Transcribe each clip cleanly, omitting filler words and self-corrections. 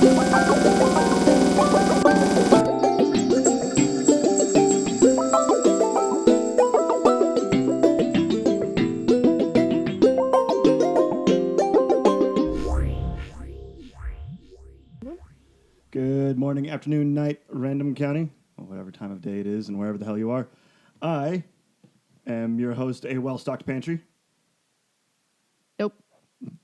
Good morning, afternoon, night, random county, or whatever time of day it is, and wherever the hell you are. I am your host, A Well-Stocked Pantry. Nope.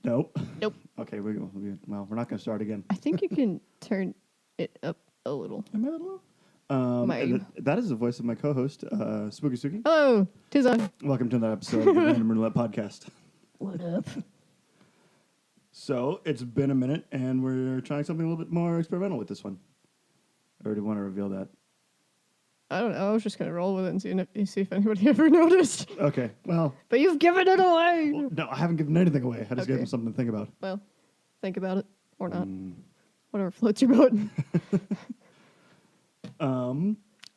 Nope. Nope. Okay, we're not going to start again. I think you can turn it up a little. Am I a little? And that is the voice of my co-host, Spooky Suki. Hello, tis I. Welcome to another episode of the Random Roulette Podcast. What up? So, it's been a minute, and we're trying something a little bit more experimental with this one. Or do you want to reveal that? I don't know. I was just going to roll with it and see if anybody ever noticed. Okay, well... But you've given it away! Well, no, I haven't given anything away. I just gave them something to think about. Well, think about it. Or not. Whatever floats your boat.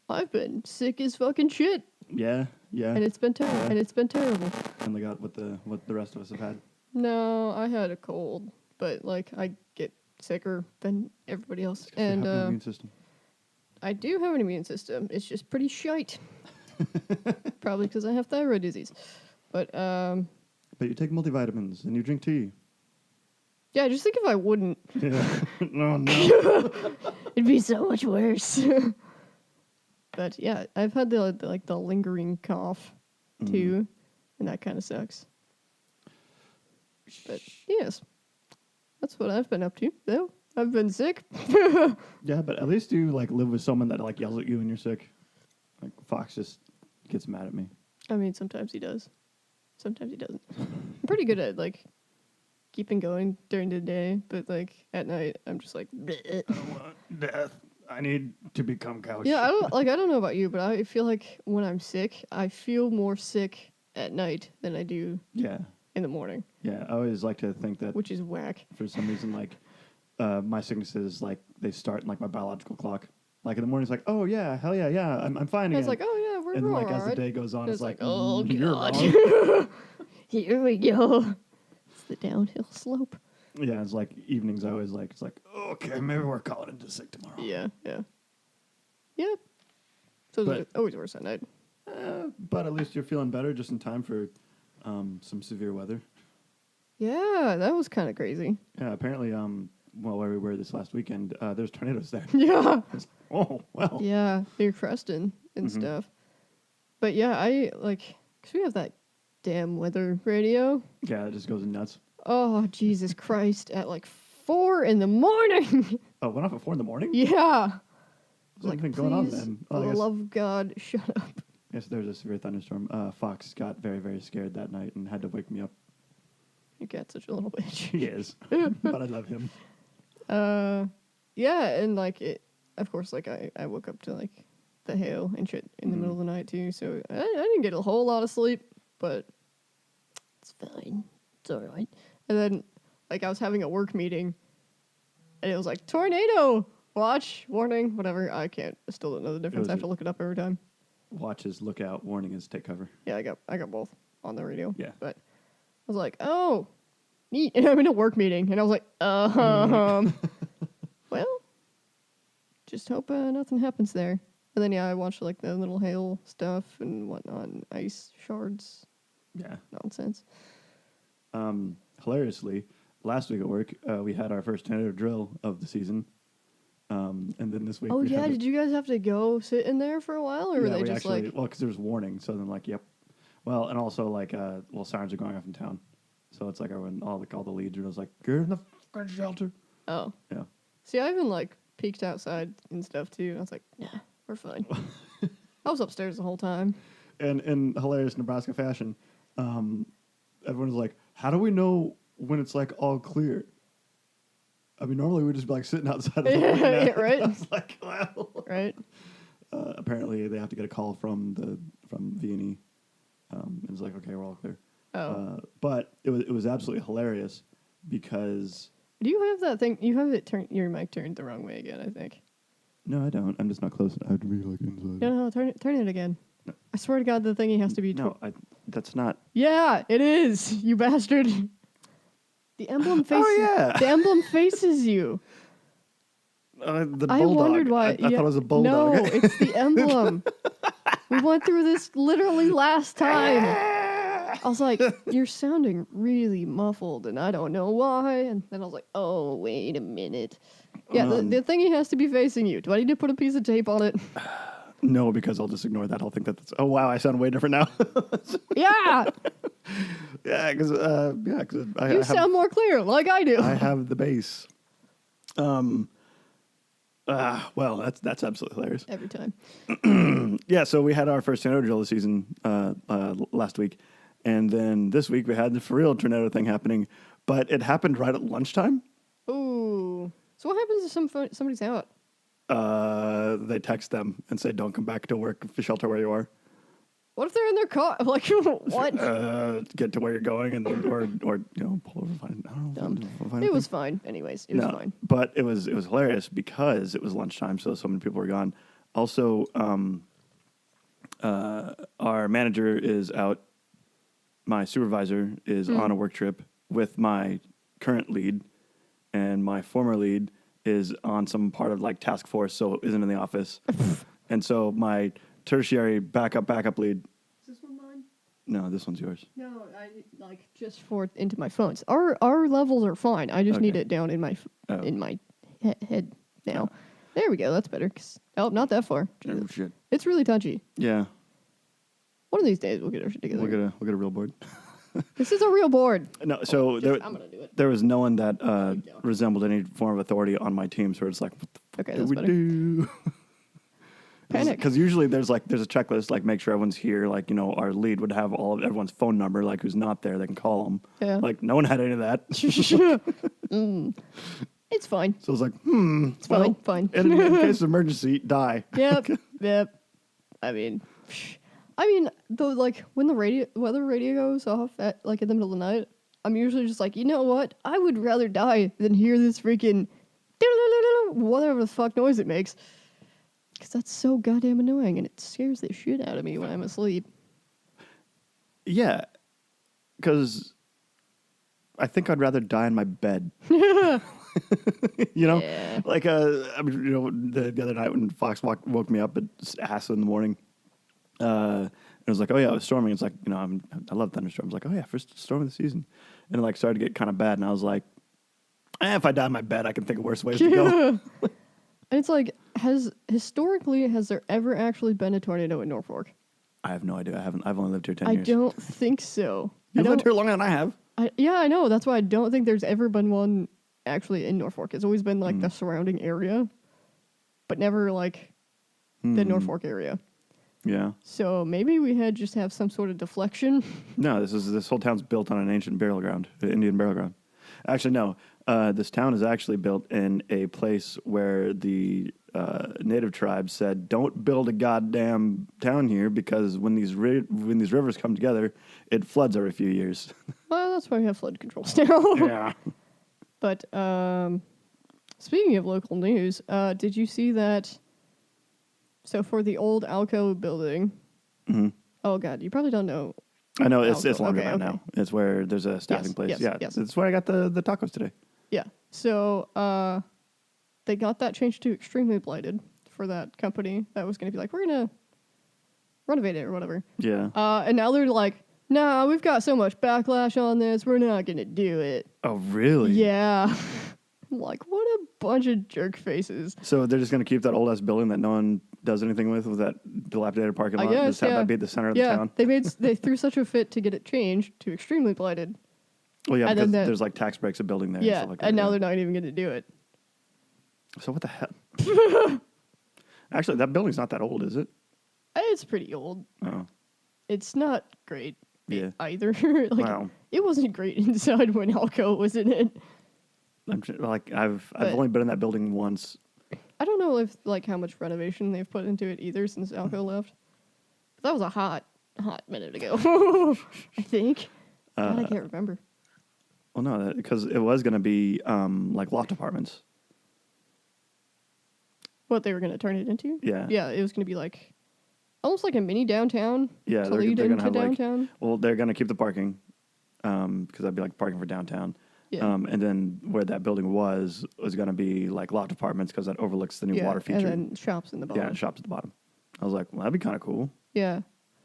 I've been sick as fucking shit. Yeah. And it's been terrible. Yeah. And it's been terrible. Finally got what the rest of us have had. No, I had a cold. But, I get sicker than everybody else. And you have an immune system. I do have an immune system. It's just pretty shite. Probably because I have thyroid disease. But you take multivitamins and you drink tea. Yeah, just think if I wouldn't. Yeah. No. It'd be so much worse. But yeah, I've had the lingering cough too, and that kind of sucks. But yes, that's what I've been up to. Though I've been sick. Yeah, but at least you live with someone that yells at you when you're sick. Like Fox just gets mad at me. I mean, sometimes he does. Sometimes he doesn't. I'm pretty good at keeping going during the day, but at night I'm just bleh. I want death. I need to become couch. Yeah, I don't know about you, but I feel like when I'm sick, I feel more sick at night than I do in the morning. Yeah, I always like to think that, which is whack. For some reason, my sicknesses they start in my biological clock. In the morning, it's oh yeah, hell yeah, I'm fine again. It's oh yeah, we're and all as right. the day goes on, it's oh you're god, wrong. Here we go. It's the downhill slope. Yeah, it's evenings. I always it's okay, maybe we're calling into sick tomorrow. Yeah. So it's always worse at night. But at least you're feeling better just in time for some severe weather. Yeah, that was kind of crazy. Yeah, apparently, where we were this last weekend, there's tornadoes there. Yeah. Oh, well. Yeah, near Creston and stuff. But yeah, because we have that damn weather radio. Yeah, it just goes nuts. Oh, Jesus Christ, at 4 in the morning. Oh, went off at 4 in the morning? Yeah. What's been going on then? For the love of God, shut up. Yes, there was a severe thunderstorm. Fox got very, very scared that night and had to wake me up. Your cat's such a little bitch. He is, but I love him. Yeah, and of course, I woke up to the hail and shit in the middle of the night too, so I didn't get a whole lot of sleep, but it's fine. It's all right. And then, I was having a work meeting, and it was tornado, watch, warning, whatever. I still don't know the difference. I have to look it up every time. Watch is look out, warning is take cover. Yeah, I got both on the radio. Yeah. But I was oh, neat. And I'm in a work meeting, and I was well, just hope nothing happens there. And then, yeah, I watched, the little hail stuff and whatnot, and ice shards. Yeah. Nonsense. Hilariously, last week at work, we had our first tornado drill of the season. And then this week... Oh, yeah, did you guys have to go sit in there for a while, or were they just well, because there was warning, so then, yep. Well, and also, sirens are going off in town. So it's when all the leads are just get in the fucking shelter. Oh. Yeah. See, I even, peeked outside and stuff, too, and I was nah, we're fine. I was upstairs the whole time. And in hilarious Nebraska fashion, everyone's how do we know when it's, all clear? I mean, normally we'd just be, sitting outside of the window. Right? I was well. Right. Apparently, they have to get a call from V&E. And it's okay, we're all clear. Oh. But it was absolutely hilarious because... Do you have that thing? You have your mic turned the wrong way again, I think. No, I don't. I'm just not close. I have to be inside. No, turn it again. No. I swear to God, the thingy has to be... that's not... Yeah, it is, you bastard. The emblem faces... Oh, yeah. The emblem faces you. The I bulldog. wondered why. I thought it was a bulldog. No, it's the emblem. We went through this literally last time. I was like, you're sounding really muffled, and I don't know why. And then I was like, oh, wait a minute. Yeah, the thingy has to be facing you. Do I need to put a piece of tape on it? No, because I'll just ignore that. I'll think that's. Oh wow, I sound way different now. Yeah. Yeah, because You sound more clear, like I do. I have the bass. Well, that's absolutely hilarious. Every time. Yeah, so we had our first tornado drill of the season last week, and then this week we had the for real tornado thing happening, but it happened right at lunchtime. Ooh. So what happens if somebody's out? They text them and say, "Don't come back to work, shelter where you are." What if they're in their car? Like, what? Get to where you're going and or pull over. I don't know. It was fine. Anyways, it was fine. But it was hilarious because it was lunchtime, so many people were gone. Also, our manager is out. My supervisor is on a work trip with my current lead, and my former lead is on some part of like task force, so isn't in the office. And so my tertiary backup lead. Is this one mine? No, this one's yours. No, I like just for into my phones. Our levels are fine. I just need it down in my head now. Oh. There we go. That's better. Not that far. Oh shit! It's really touchy. Yeah. One of these days we'll get our shit together. We'll get a real board. This is a real board. No, so I'm gonna do it. There was no one that resembled any form of authority on my team, so it's like, what the fuck do we do? Panic. Because usually there's a checklist, like make sure everyone's here. Like, our lead would have all of everyone's phone number, like who's not there, they can call them. Yeah. Like no one had any of that. It's fine. So it's like, It's fine. In case of emergency, die. Yep. I mean, though, like when the weather radio goes off at like in the middle of the night, I'm usually just like, you know what? I would rather die than hear this freaking whatever the fuck noise it makes. Because that's so goddamn annoying, and it scares the shit out of me when I'm asleep. Yeah, because I think I'd rather die in my bed. Yeah. Like the other night when Fox woke me up at ass in the morning. It was like, oh yeah, it was storming. It's like, I love thunderstorms. Like, oh yeah, first storm of the season, and it like started to get kind of bad. And I was like, if I die in my bed, I can think of worse ways to go. And it's like, has there ever actually been a tornado in Norfolk? I have no idea. I've only lived here 10 years. I don't think so. You've lived here longer than I have. Yeah, I know. That's why I don't think there's ever been one actually in Norfolk. It's always been like the surrounding area, but never like the Norfolk area. Yeah. So maybe we just have some sort of deflection. No, this whole town's built on an ancient burial ground, Indian burial ground. Actually, no. This town is actually built in a place where the native tribes said, "Don't build a goddamn town here because when these rivers come together, it floods every few years." Well, that's why we have flood controls now. Yeah. But speaking of local news, did you see that? So for the old Alco building, oh god, you probably don't know. I know it's longer right now. It's where there's a staffing place. Yes. It's where I got the tacos today. Yeah. So they got that changed to extremely blighted for that company that was going to be like, we're going to renovate it or whatever. Yeah. And now they're like, nah, we've got so much backlash on this, we're not going to do it. Oh, really? Yeah. I'm like, what a bunch of jerk faces. So they're just going to keep that old-ass building that no one does anything with that dilapidated parking lot? I guess, just have that be the center of the town? They threw such a fit to get it changed to extremely blighted. Well, yeah, because there's like tax breaks of building there. Yeah, and stuff like that. And now they're not even going to do it. So what the hell? Actually, that building's not that old, is it? It's pretty old. Oh. It's not great either. Wow. It wasn't great inside when Alco was in it. I've only been in that building once. I don't know if how much renovation they've put into it either since Alco left. But that was a hot minute ago. I think. God, I can't remember. Well, no, because it was going to be like loft apartments. What they were going to turn it into? Yeah. Yeah, it was going to be like almost like a mini downtown. Yeah, to lead they're going into to have downtown. they're going to keep the parking because that'd be like parking for downtown. Yeah. And then where that building was going to be like loft apartments because that overlooks the new water feature. And then shops in the bottom. Yeah, and shops at the bottom. I was like, well, that'd be kind of cool. Yeah.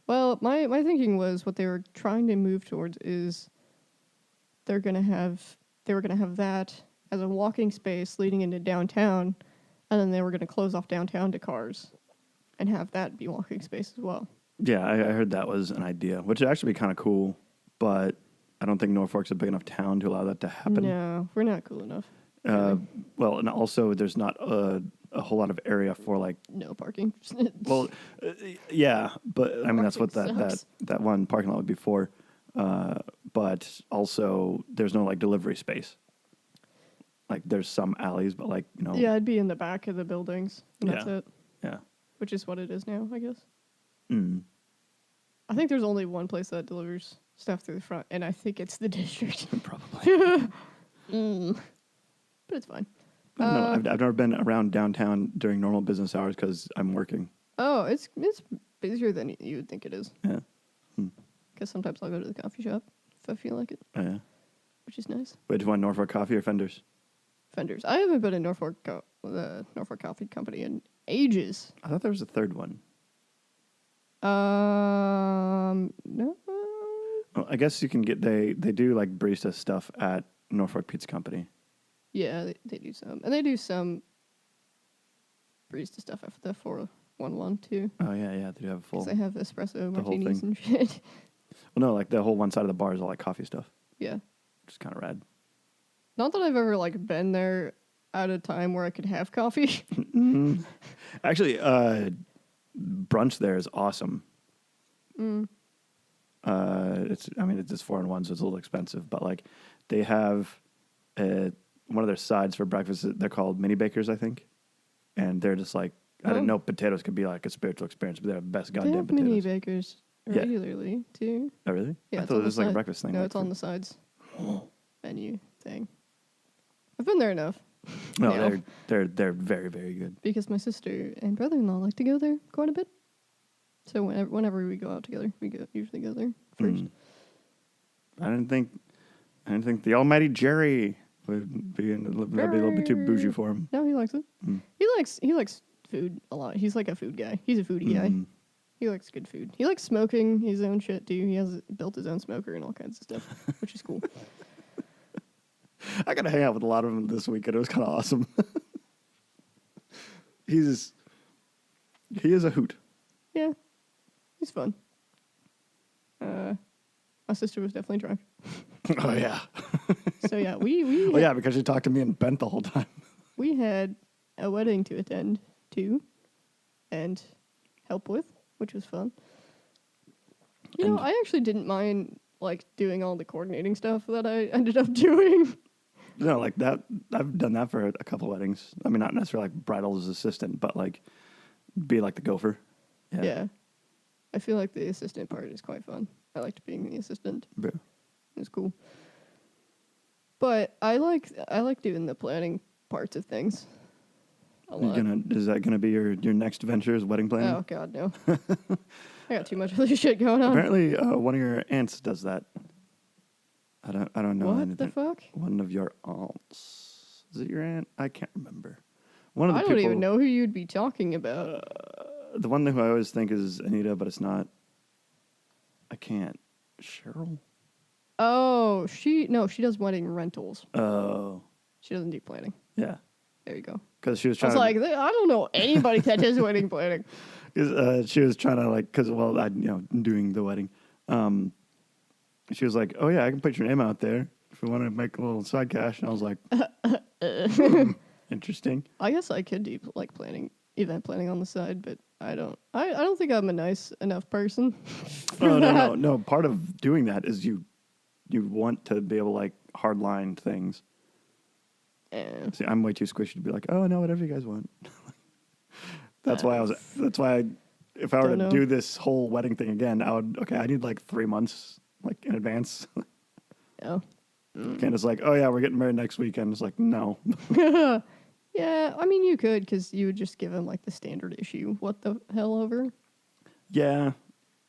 Well, my thinking was what they were trying to move towards is they were gonna have that as a walking space leading into downtown, and then they were gonna close off downtown to cars, and have that be walking space as well. Yeah, I heard that was an idea, which would actually be kind of cool, but I don't think Norfolk's a big enough town to allow that to happen. No, we're not cool enough. Really. Well, and also there's not a whole lot of area for like. No parking. Well, yeah, but I mean that's what that one parking lot would be for. But also there's no like delivery space. Like there's some alleys, but like Yeah, it'd be in the back of the buildings. And that's it. Yeah. Which is what it is now, I guess. Mm. I think there's only one place that delivers stuff through the front, and I think it's the district. Probably. But it's fine. I don't know. I've never been around downtown during normal business hours because I'm working. Oh, it's busier than you would think it is. Yeah. Because sometimes I'll go to the coffee shop if I feel like it. Oh, yeah. Which is nice. Wait, do you want Norfolk Coffee or Fenders? Fenders. I haven't been in the Norfolk Coffee Company in ages. I thought there was a third one. No. Well, I guess you can get they do like barista stuff at Norfolk Pizza Company. Yeah, they do some, and they do some barista stuff after the 411 too. Oh yeah, they do have a full. Because they have espresso the whole martinis thing. and shit. Well, no, like the whole one side of the bar is all like coffee stuff. Yeah. Which is kind of rad. Not that I've ever like been there at a time where I could have coffee. Actually, brunch there is awesome. It's just 4-in-1, so it's a little expensive, but like they have one of their sides for breakfast. They're called mini bakers, I think, and they're just like I didn't know potatoes could be like a spiritual experience, but they're the best They goddamn have potatoes. mini bakers regularly too. Oh really? Yeah, I thought it was like a breakfast thing. No, like it's on the sides menu thing. I've been there enough. No, now. they're very, very good. Because my sister and brother-in-law like to go there quite a bit. So whenever we go out together, we usually go there first. I didn't think the almighty Jerry would be that'd be a little bit too bougie for him. No, he likes it. He likes food a lot. He's like a food guy. He's a foodie guy. He likes good food. He likes smoking his own shit too. He has built his own smoker and all kinds of stuff, which is cool. I got to hang out with a lot of them this weekend. It was kind of awesome. He is a hoot. Yeah, he's fun. My sister was definitely drunk. Oh yeah. So yeah, we Well, yeah, because she talked to me and Bent the whole time. we had a wedding to attend to and help with, which was fun. You know, I actually didn't mind like doing all the coordinating stuff that I ended up doing. No, like that. I've done that for a couple weddings. I mean, not necessarily like bridal's assistant, but like be like the gopher. Yeah. I feel like the assistant part is quite fun. I liked being the assistant. Yeah. It was cool. But I like doing the planning parts of things a lot. Is that gonna be your next venture? Is wedding planning? Oh God, no! I got too much other shit going on. Apparently, one of your aunts does that. I don't know What anything. the fuck? One of your aunts. Is it your aunt? I can't remember. One of the I don't even know who you'd be talking about. The one who I always think is Anita, but it's not. I can't. Cheryl? Oh, she does wedding rentals. Oh. She doesn't do planning. Yeah. There you go. Because she was I trying was like, I don't know anybody that does wedding planning. She was trying to like, doing the wedding. She was like, oh yeah, I can put your name out there if we want to make a little side cash. And I was like, interesting. I guess I could do like event planning on the side, but I don't. I don't think I'm a nice enough person. No. Part of doing that is you want to be able to like hardline things. Yeah. See, I'm way too squishy to be like, oh no, whatever you guys want. That's why if I were to do this whole wedding thing again, I need like 3 months like in advance. Oh. And it's like, oh yeah, we're getting married next weekend. It's like, no. Yeah, I mean, you could, because you would just give them, like, the standard issue. What the hell over? Yeah,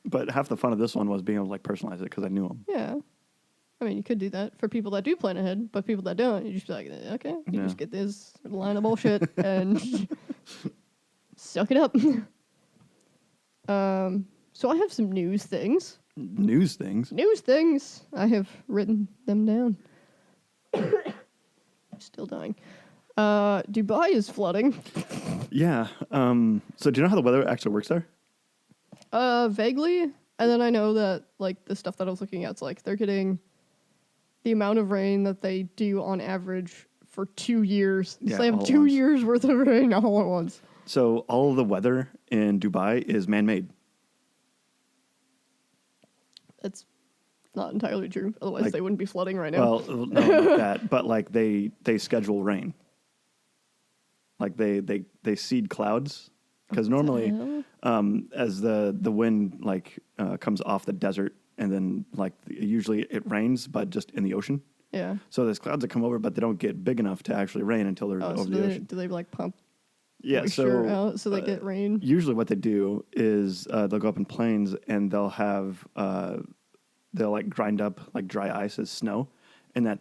but half the fun of this one was being able to, like, personalize it, because I knew them. Yeah. I mean, you could do that for people that do plan ahead, but people that don't, you just be like, okay, you just get this line of bullshit and suck it up. So I have some news things. News things? News things. I have written them down. Still dying. Dubai is flooding. Yeah. So do you know how the weather actually works there? Vaguely. And then I know that, like, the stuff that I was looking at, it's like they're getting the amount of rain that they do on average for 2 years. Yeah, So they have all at 2 once. years worth of rain all at once. So all of the weather in Dubai is man-made. That's not entirely true. Otherwise, Like- they wouldn't be flooding right now. Well, no, not that. But like they schedule rain. Like they seed clouds because normally, hell? as the wind comes off the desert and then usually it rains, but just in the ocean. Yeah. So there's clouds that come over, but they don't get big enough to actually rain until they're Oh, over so the ocean. do they like pump Yeah. moisture So out so they get rain? usually what they do is they'll go up in plains and they'll have they'll like grind up like dry ice as snow, and that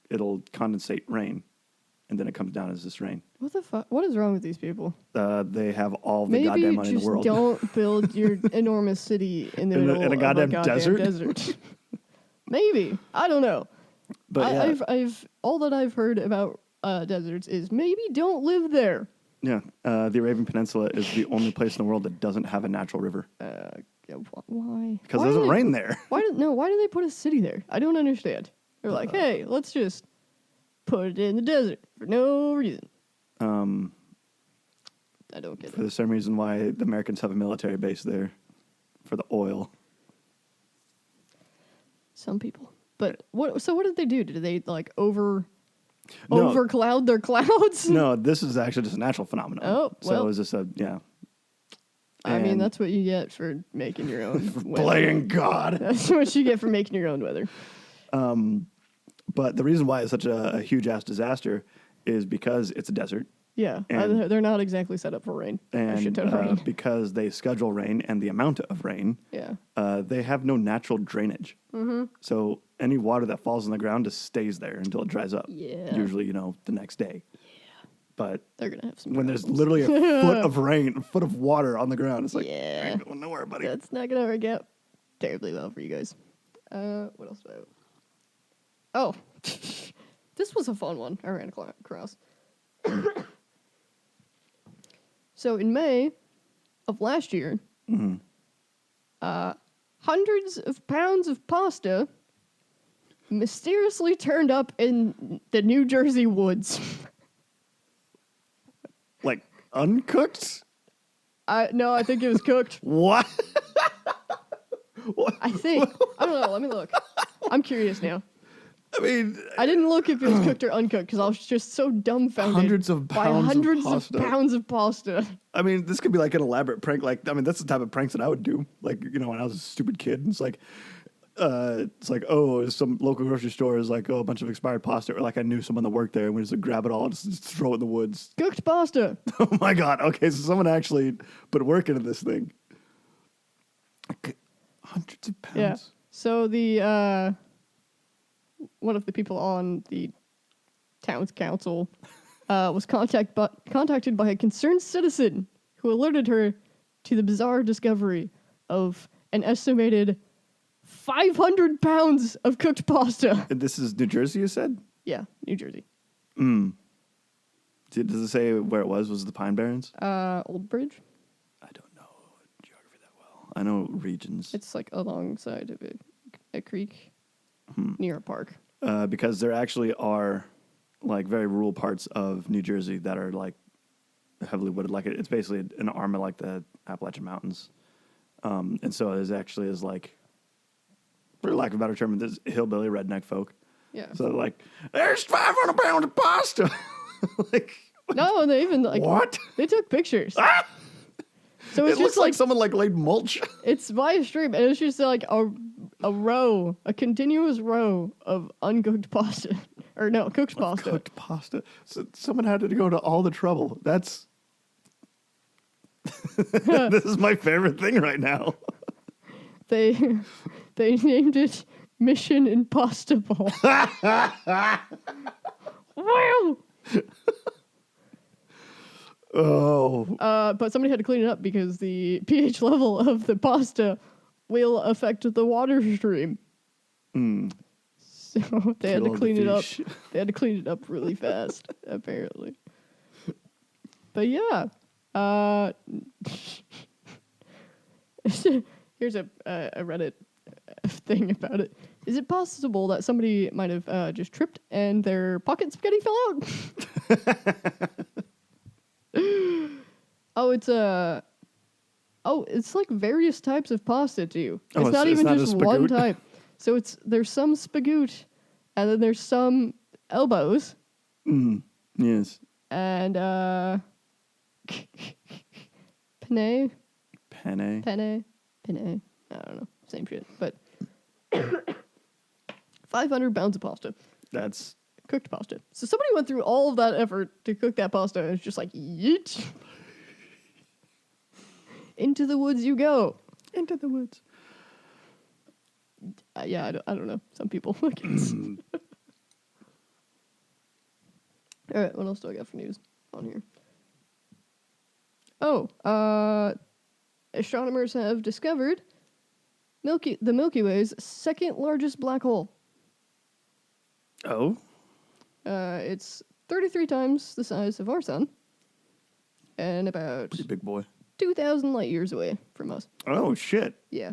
it'll condensate rain, and then it comes down as this rain. What the fuck? What is wrong with these people? They have all the Maybe goddamn money in the just world. don't build your enormous city in the In a- middle in a of goddamn a goddamn desert? desert. Maybe. I don't know. But yeah, I've all that I've heard about deserts is maybe don't live there. yeah, the Arabian Peninsula is the only place in the world that doesn't have a natural river Yeah, why? because Why it do doesn't they rain put- there. Why do they put a city there? I don't understand. They're like, hey, let's just put it in the desert for no reason. I don't get For it. the same reason why the Americans have a military base there for the oil. Some people. But what? So what did they do? Did they like No. overcloud their clouds? No, this is actually just a natural phenomenon. Oh, so well. it was just yeah. I mean, And- that's what you get for making your own weather. Playing God. That's what you get for making your own weather. But the reason why it's such a huge ass disaster is because it's a desert Yeah, And- they're not exactly set up for rain. A shit and ton of rain. because they schedule rain and the amount of rain, Yeah. they have no natural drainage. Mm-hmm. So any water that falls on the ground just stays there until it dries up. Yeah. Usually, the next day. Yeah. But They're going to have some when there's problems. literally a foot of rain, a foot of water on the ground, it's like, Yeah. I ain't going nowhere, buddy. That's not going to work out terribly well for you guys. What else do I have? Oh. This was a fun one I ran across. So in May of last year, hundreds of pounds of pasta mysteriously turned up in the New Jersey woods. Like, uncooked? No, I think it was cooked. What? What? I think. I don't know. Let me look. I'm curious now. I mean, I didn't look if it was cooked or uncooked because I was just so dumbfounded Hundreds of by pounds of hundreds pasta. of pounds of pasta. I mean, this could be like an elaborate prank. Like, I mean, that's the type of pranks that I would do. Like, when I was a stupid kid, it's like, some local grocery store is like, a bunch of expired pasta, or like I knew someone that worked there, and we just like, grab it all and just throw it in the woods. Cooked pasta. Oh my god! Okay, so someone actually put work into this thing. Like, hundreds of pounds. Yeah. So the one of the people on the town's council was contacted by a concerned citizen who alerted her to the bizarre discovery of an estimated 500 pounds of cooked pasta. And this is New Jersey, you said? Yeah, New Jersey. Does it say where it was? Was it the Pine Barrens? Old Bridge. I don't know geography that well. I know regions. It's like alongside of a creek near a park. Because there actually are like very rural parts of New Jersey that are like heavily wooded. Like it's basically an arm of like the Appalachian Mountains. And so it actually is like, for lack of a better term, this hillbilly redneck folk. Yeah. So like, there's 500 pounds of pasta. Like, No, and they even like what? they took pictures. Ah! So It it's looks just like like someone like laid mulch. it's by a stream, and it's just like a continuous row of uncooked pasta, or no, cooked pasta. Cooked pasta. So someone had to go to all the trouble. That's this is my favorite thing right now. They named it Mission Impossible. Wow. Oh. But somebody had to clean it up because the pH level of the pasta will affect the water stream. So they had to Kill the clean it up. fish. They had to clean it up really fast, apparently. But yeah. Here's a Reddit thing about it. Is it possible that somebody might have just tripped and their pocket spaghetti fell out? It's like various types of pasta too. Oh, It's not it's even not a just one spagoot? type. So there's some spagoot, and then there's some elbows, Yes. and penne. Penne. I don't know, same shit. But 500 pounds of pasta, That's cooked pasta. So somebody went through all of that effort to cook that pasta, and it's just like yeet. Into the woods you go. into the woods. Yeah, I don't know. Some people, I guess. All right, what else do I got for news on here? Oh, astronomers have discovered the Milky Way's second largest black hole. Oh. It's 33 times the size of our sun, and about Pretty big boy. 2,000 light years away from us. Oh, shit. Yeah.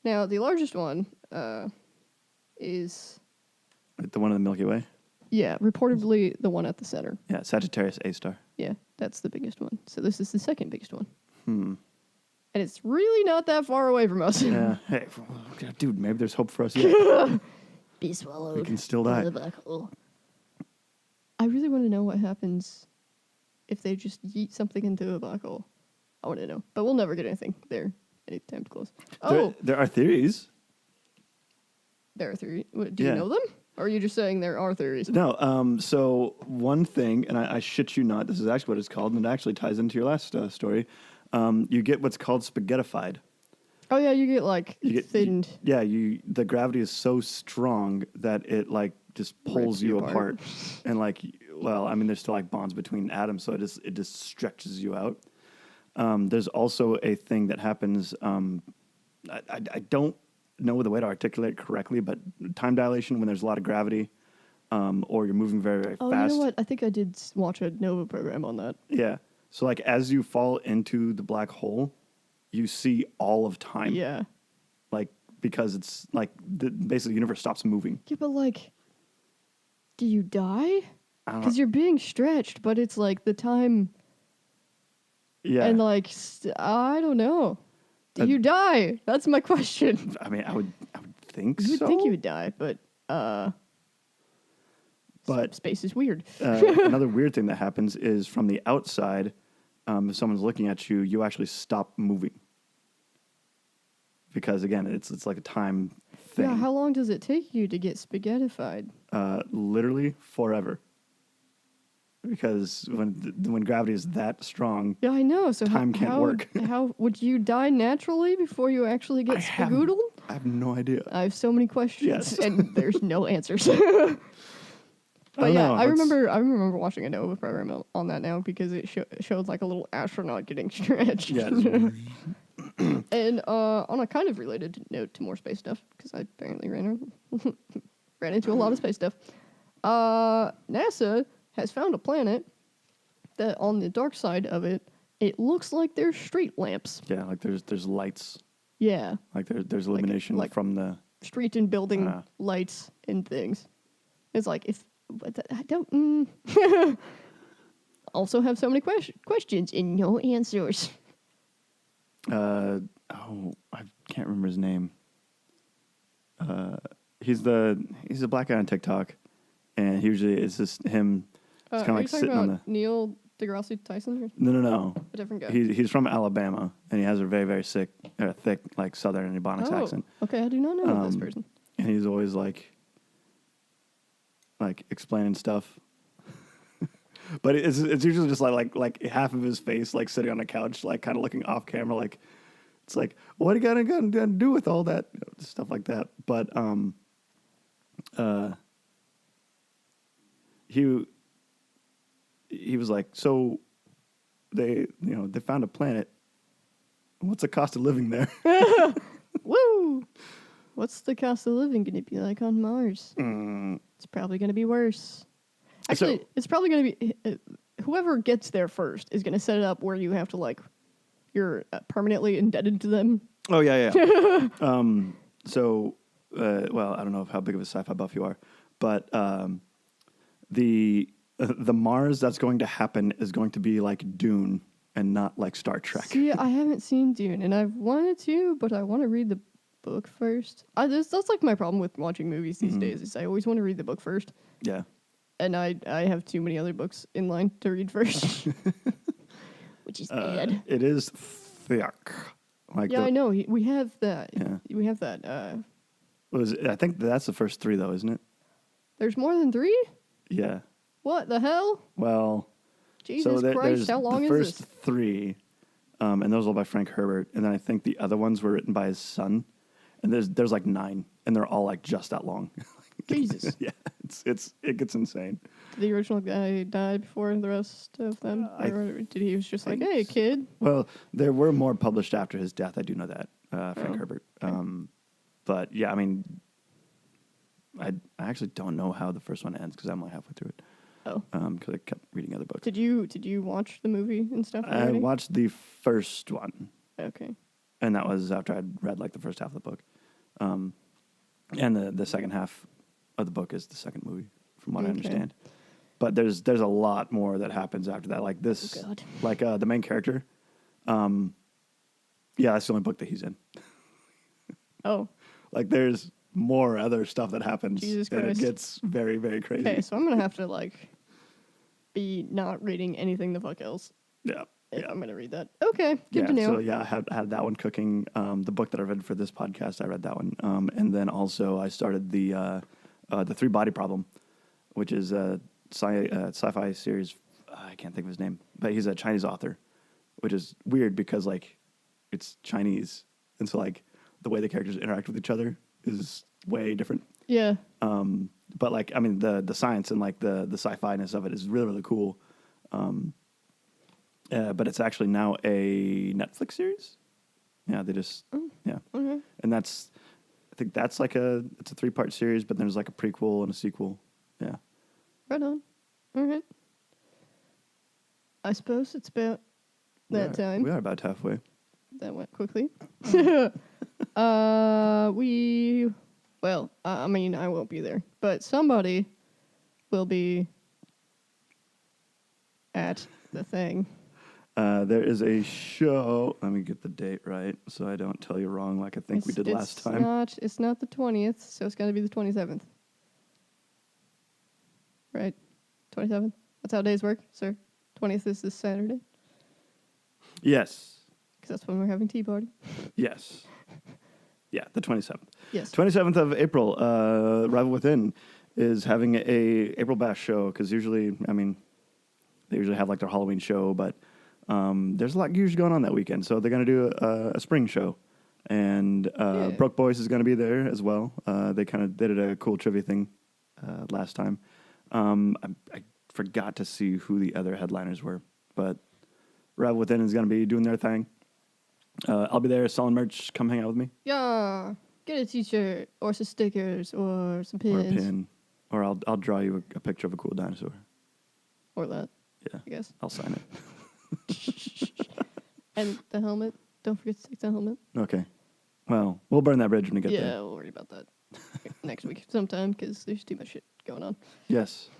Now, the largest one is, The one in the Milky Way? yeah, reportedly the one at the center. Yeah, Sagittarius A star. Yeah, that's the biggest one. So this is the second biggest one. Hmm. And it's really not that far away from us. Yeah. Hey, dude, maybe there's hope for us yet. Be swallowed. We can still die. by the black hole. I really want to know what happens if they just yeet something into a black hole. I want to know. But we'll never get anything there anytime close. Oh, There are theories. there are theories. Do you Yeah. know them? Or are you just saying there are theories? No, so one thing, and I shit you not, this is actually what it's called, and it actually ties into your last story. You get what's called spaghettified. Oh, yeah, you get, like, You get thinned. the gravity is so strong that it like just pulls Rips you you apart. apart, and like, well, I mean, there's still like bonds between atoms, so it just stretches you out. There's also a thing that happens. I don't know the way to articulate it correctly, but time dilation when there's a lot of gravity, or you're moving very, very Oh, fast. you know what? I think I did watch a Nova program on that. Yeah. So like as you fall into the black hole, you see all of time. Yeah. Like because it's like basically the universe stops moving. Yeah, but, like, do you die? I don't Because know. you're being stretched, but it's, like, the time... Yeah. And, like, I don't know. Do you die? That's my question. I mean, I would think You would so. think you would die, but But space is weird. another weird thing that happens is from the outside, if someone's looking at you, you actually stop moving. Because again, it's like a time thing. Yeah, how long does it take you to get spaghettified? Literally forever. Because when gravity is that strong, Yeah, I know. So Time can't work. How would you die naturally before you actually get spagoodled? I have no idea. I have so many questions, Yes. and there's no answers. But don't yeah, know. I remember watching a Nova program on that now because it showed like a little astronaut getting stretched. Yeah. And on a kind of related note to more space stuff, because I apparently ran into a lot of space stuff. NASA has found a planet that on the dark side of it, it looks like there's street lamps. Yeah, like there's lights. Yeah, Like there's illumination like- from the. street and building Ah. lights and things. It's like I don't. Also have so many questions and no answers. I can't remember his name. He's the black guy on TikTok, and usually it's just him. It's kind of Are like you talking sitting on about the. Neil deGrasse Tyson or No. a different guy? He's from Alabama, and he has a very, very thick, like Southern and Ebonics accent. Okay, I do not know this Um, person. And he's always like explaining stuff. But it's usually just like half of his face like sitting on a couch, like kind of looking off camera, like It's like, what are you gonna do with all that stuff like that? But he was like, so they found a planet. What's the cost of living there? Woo! What's the cost of living going to be like on Mars? It's probably going to be worse. Actually, it's probably going to be whoever gets there first is going to set it up where you have to you're permanently indebted to them. Oh yeah. So, well, I don't know how big of a sci-fi buff you are, but the Mars that's going to happen is going to be like Dune and not like Star Trek. See, I haven't seen Dune, and I've wanted to, but I want to read the book first. That's like my problem with watching movies these days. Is I always want to read the book first. Yeah. And I have too many other books in line to read first, which is bad. It is thick. Like I know. We have that. Yeah. We have that. I think that's the first 3 though, isn't it? There's more than 3? Yeah. What the hell? Well, Jesus so Christ, how long the is first this? 3, and those are all by Frank Herbert, and then I think the other ones were written by his son, and there's like 9, and they're all like just that long. Jesus. Yeah, it gets insane. Did the original guy die before the rest of them? Or did he was just like, hey, kid? Well, there were more published after his death. I do know that, Frank Herbert. But yeah, I mean, I actually don't know how the first one ends because I'm like halfway through it. Oh. Because I kept reading other books. Did you watch the movie and stuff I already? watched the first one. Okay. And that was after I'd read like the first half of the book. And the second half of the book is the second movie, from what I understand. But there's a lot more that happens after that. Like this, like the main character. Yeah, that's the only book that he's in. Oh. Like there's more other stuff that happens. Jesus and Christ. it gets very, very crazy. Okay, so I'm gonna have to be not reading anything the fuck else. Yeah. If I'm gonna read that. Okay, good to know. So yeah, I had that one cooking. The book that I read for this podcast, I read that one. And then also I started the 3 Body Problem, which is a sci-fi series. I can't think of his name, but he's a Chinese author, which is weird because like it's Chinese, and so like the way the characters interact with each other is way different. Yeah. But like I mean the science and like the sci-fi-ness of it is really, really cool. But it's actually now a Netflix series. Yeah, they just Okay. and I think that's like it's a 3-part series, but there's like a prequel and a sequel. Yeah. Right on. All right. I suppose it's about that time. We are about halfway. That went quickly. I mean, I won't be there, but somebody will be at the thing. There is a show. Let me get the date right so I don't tell you wrong like I think we did last time. It's not the 20th, so it's got to be the 27th. Right? 27th? That's how days work, sir. 20th is this Saturday. Yes. Because that's when we're having tea party. Yes. Yeah, the 27th. Yes. 27th of April, Rival Within is having a April Bash show because usually, I mean, they usually have like their Halloween show, but there's a lot usually going on that weekend. So they're going to do a spring show. And Broke Boys is going to be there as well. They did a cool trivia thing last time. I forgot to see who the other headliners were, but Rival Within is going to be doing their thing. I'll be there selling merch. Come hang out with me. Yeah. Get a t-shirt or some stickers or some pins. Or a pin. Or I'll draw you a picture of a cool dinosaur. Or that. Yeah. I guess. I'll sign it. And the helmet. Don't forget to take the helmet. Okay. Well, we'll burn that bridge when we get there. Yeah, we'll worry about that next week sometime because there's too much shit going on. Yes.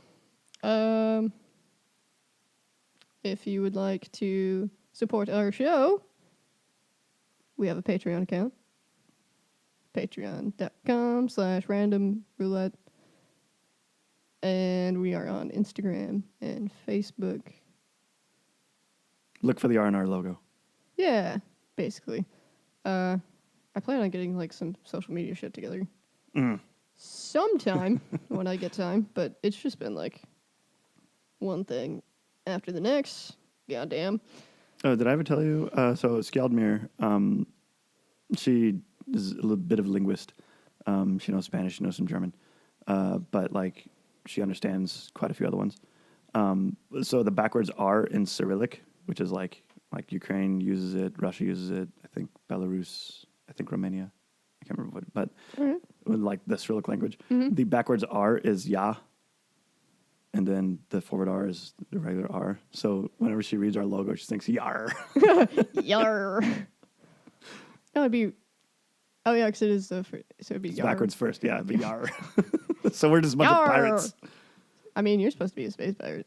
If you would like to support our show, we have a Patreon account. Patreon.com/randomroulette. And we are on Instagram and Facebook. Look for the R&R logo. Yeah, basically. I plan on getting like some social media shit together sometime when I get time, but it's just been like one thing after the next. Goddamn. Oh, did I ever tell you? So Skaldmere, She is a little bit of a linguist. She knows Spanish, she knows some German, but like she understands quite a few other ones. So the backwards R in Cyrillic, which is like Ukraine uses it, Russia uses it, I think Belarus, I think Romania, I can't remember what, but like the Cyrillic language, the backwards R is Ya, and then the forward R is the regular R. So whenever she reads our logo, she thinks Yar. Yar. No, it'd be. Oh yeah, because it is so it'd be It's Yar. backwards first, yeah, it'd be Yar. So we're just a bunch of pirates. I mean, you're supposed to be a space pirate,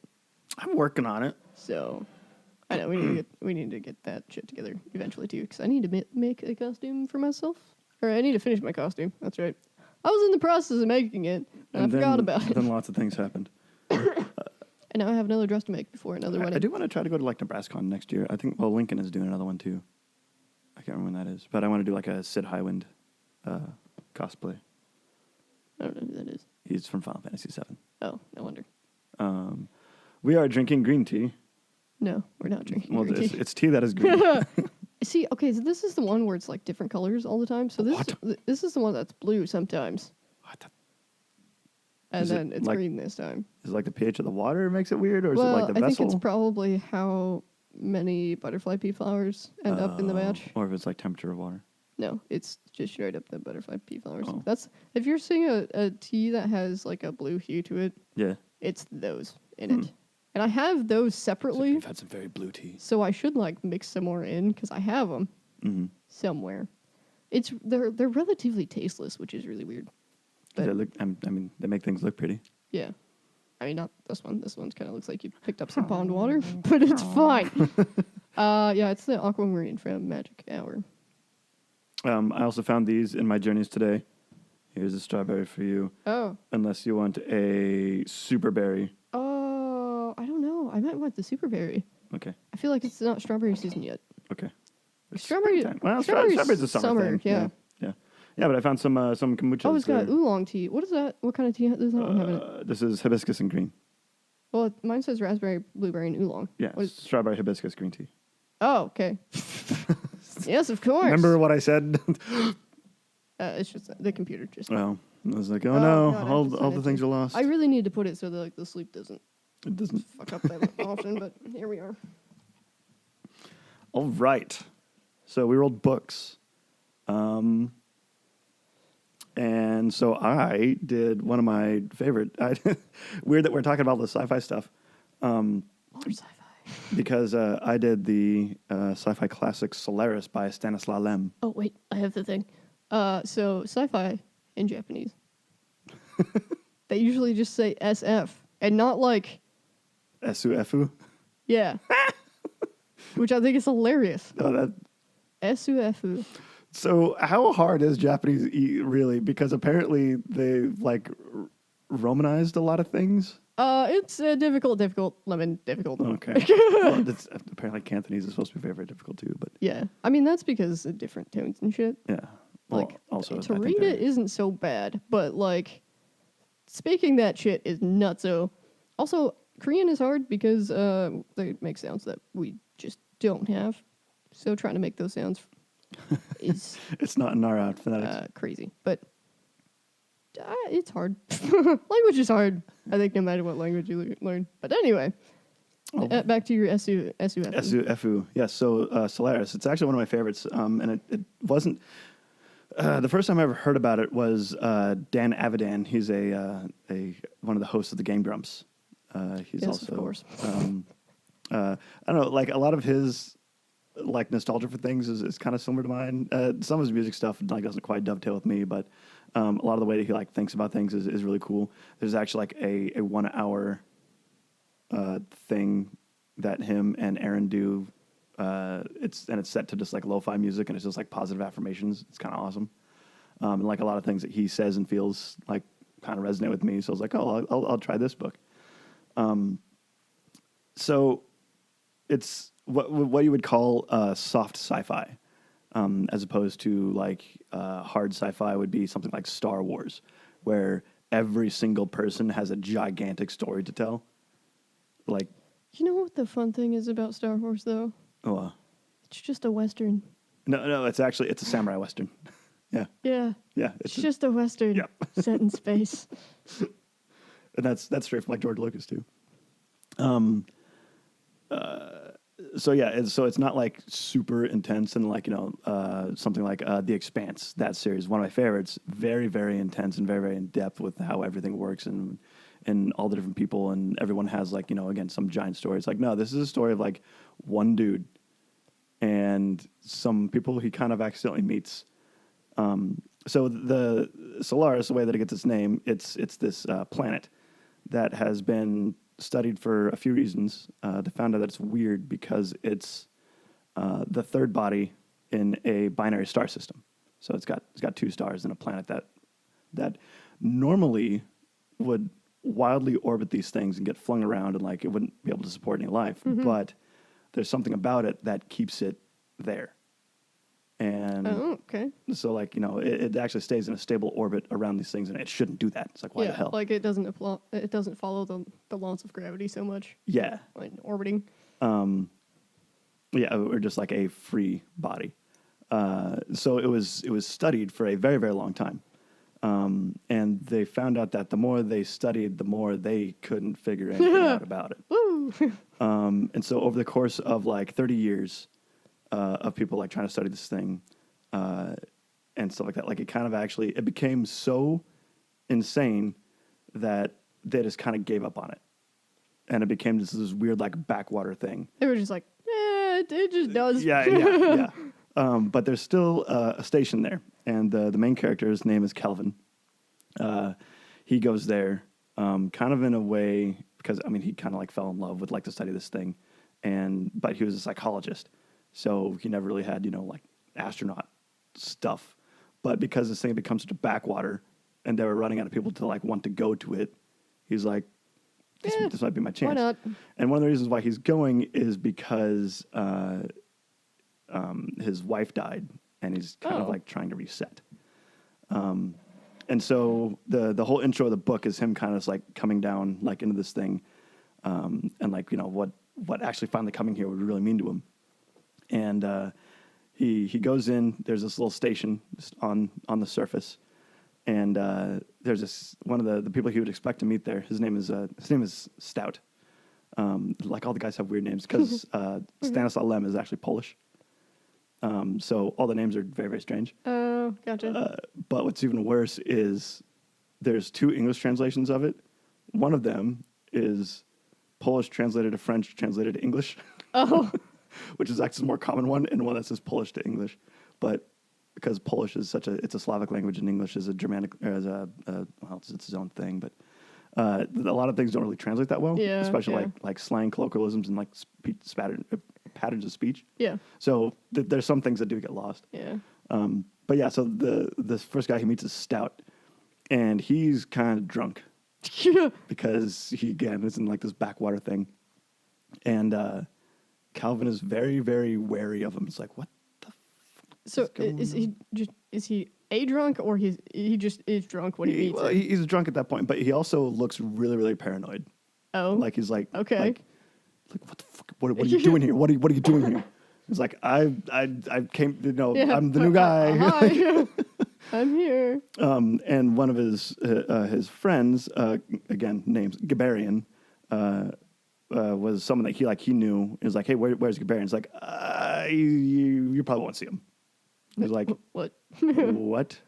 I'm working on it. so I know we need to get that shit together eventually too. Because I need to make a costume for myself, or I need to finish my costume. That's right. I was in the process of making it, and I forgot about it. Then lots of things happened. And now I have another dress to make before another wedding. I do want to try to go to like NebraskaCon next year. I think Lincoln is doing another one too. I can't remember when that is, but I want to do like a Sid Highwind cosplay. I don't know who that is. He's from Final Fantasy VII. Oh, no wonder. We are drinking green tea. No, we're not drinking Well, green tea. it's tea that is green. See, okay, so this is the one where it's like different colors all the time. So this is the one that's blue sometimes, What? and Is then it it's like- green this time. Is it like the pH of the water makes it weird, or is Well, it like the I vessel? think it's probably how many butterfly pea flowers end up in the batch. Or if it's like temperature of water. No, it's just straight up the butterfly pea flowers. Oh. That's if you're seeing a tea that has like a blue hue to it, Yeah. it's those in it. And I have those separately, We've had some very blue tea. so I should like mix some more in because I have them somewhere. They're relatively tasteless, which is really weird. But They look, I mean, they make things look pretty. yeah, I mean not this one. This one's kind of looks like you picked up some pond water, but it's fine. Yeah, it's the aquamarine from Magic Hour. I also found these in my journeys today. Here's a strawberry for you. Oh. Unless you want a super berry. Oh, I don't know. I might want the super berry. Okay. I feel like it's not strawberry season yet. Okay. Strawberry. Springtime. Well, strawberry's strawberry's a summer thing. Yeah. Yeah, but I found some kombucha. Oh, it's got oolong tea. What is that? What kind of tea does that one have in it? This is hibiscus and green. Well, mine says raspberry, blueberry, and oolong. Yeah, What is- strawberry hibiscus green tea. Oh, okay. Yes, of course. Remember what I said? It's just the computer just. Well, I was like, oh Oh, no, God, I all just the wanted things to- are lost. I really need to put it so that like the sleep doesn't It doesn't. fuck up that often, but here we are. All right. So we rolled books. And so I did one of my favorite. Weird that we're talking about the sci-fi stuff. More sci-fi. Because I did the sci-fi classic Solaris by Stanislaw Lem. Oh wait, I have the thing. So sci-fi in Japanese, they usually just say SF and not like Sufu. yeah, which I think is hilarious. Oh, that. Sufu. So how hard is Japanese really? Because apparently they like Romanized a lot of things. It's difficult, lemon, difficult. Okay. Well, apparently Cantonese is supposed to be very, very difficult too. But Yeah, I mean that's because of different tones and shit. yeah. Well, Like also to I think read they're- it isn't so bad, but like speaking that shit is nutso. Also, Korean is hard because they make sounds that we just don't have. So trying to make those sounds is It's not in our phonetics. crazy, but it's hard. Language is hard. I think no matter what language you learn. But anyway, back to your SUF. Sufu. Yes. So Solaris. It's actually one of my favorites. And it wasn't. The first time I ever heard about it was Dan Avidan. He's a one of the hosts of the Game Grumps. He's Yes, also of course. I don't know, like a lot of his like nostalgia for things is kind of similar to mine. Some of his music stuff like doesn't quite dovetail with me, but a lot of the way that he like thinks about things is really cool. There's actually like a 1 hour thing that him and Aaron do. It's set to just like lo-fi music, and it's just like positive affirmations. It's kind of awesome. And like a lot of things that he says and feels like kind of resonate with me. So I was like, oh, I'll try this book. So it's what you would call soft sci-fi, as opposed to like hard sci-fi would be something like Star Wars, where every single person has a gigantic story to tell. Like, You know what the fun thing is about Star Wars, though? oh, It's just a Western. No, it's a samurai western. Yeah, Yeah. yeah. It's just a Western Yep. set in space. And that's straight from like George Lucas too. So yeah, so it's not like super intense and like something like The Expanse. That series, one of my favorites. Very very intense and very very in depth with how everything works and all the different people and everyone has like again some giant story. It's like no, this is a story of like one dude and some people he kind of accidentally meets. So the Solaris, the way that it gets its name, it's this planet that has been studied for a few reasons. They found out that it's weird because it's the third body in a binary star system. So it's got two stars and a planet that normally would wildly orbit these things and get flung around and like it wouldn't be able to support any life. But there's something about it that keeps it there. And okay. so like it actually stays in a stable orbit around these things and it shouldn't do that. It's like why the hell? Like it doesn't follow the laws of gravity so much. Yeah. Like orbiting. Yeah, or just like a free body. So it was studied for a very very long time. And they found out that the more they studied, the more they couldn't figure anything out about it. Woo! And so over the course of like 30 years of people like trying to study this thing and stuff like that, like it became so insane that they just kind of gave up on it. And it became this weird like backwater thing. They were just like, it just does. Yeah. But there's still a station there. And the main character's name is Kelvin. He goes there kind of in a way, because, I mean, he kind of like fell in love with like to study this thing. But he was a psychologist. So he never really had, like astronaut stuff. But because this thing becomes such a backwater and they were running out of people to like want to go to it, he's like, this might be my chance. Why not? And one of the reasons why he's going is because his wife died and he's kind of like trying to reset. And so the whole intro of the book is him kind of like coming down like into this thing and like, what actually finally coming here would really mean to him. And he goes in, there's this little station just on the surface. And there's this one of the people he would expect to meet there. His name is Stout. Like all the guys have weird names because Stanislaw Lem is actually Polish. So all the names are very very strange. Oh, gotcha. But what's even worse is there's two English translations of it. One of them is Polish translated to French translated to English. Oh. Which is actually the more common one, and one that says Polish to English. But because Polish is it's a Slavic language, and English is a Germanic, it's its own thing. But a lot of things don't really translate that well, especially like slang, colloquialisms, and like patterns of speech. Yeah. So there's some things that do get lost. Yeah. But yeah, so the first guy he meets is Stout, and he's kind of drunk because he again is in like this backwater thing, and Calvin is very very wary of him. It's like what the. So is he a drunk or he just is drunk when he meets him? He's drunk at that point, but he also looks really really paranoid. Oh, like he's like okay. Like what the fuck? What are you doing here? What are you doing here? He's like I came. I'm the new guy. Hi. I'm here. And one of his friends, again named Gabarian, was someone that he knew. He was like, hey, where's Gabarian? He's like, you probably won't see him. He's like, what? What?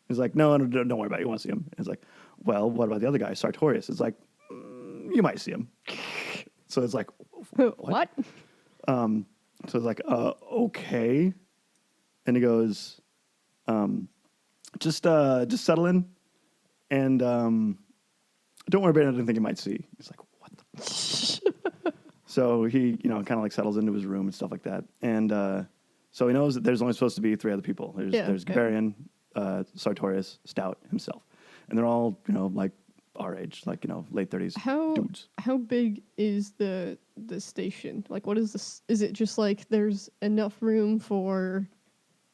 He's like, no, don't worry about it. You won't see him. He's like, well, what about the other guy, Sartorius? It's like, you might see him. So it's like, what? So it's like, okay. And he goes, just settle in, and don't worry about it. I didn't think you might see. He's like, what the? So he, kind of like settles into his room and stuff like that. And so he knows that there's only supposed to be 3 other people. There's Gabarian, Sartorius, Stout himself, and they're all like our age, like late 30s dudes. How big is the station? Like, what is this? Is it just like there's enough room for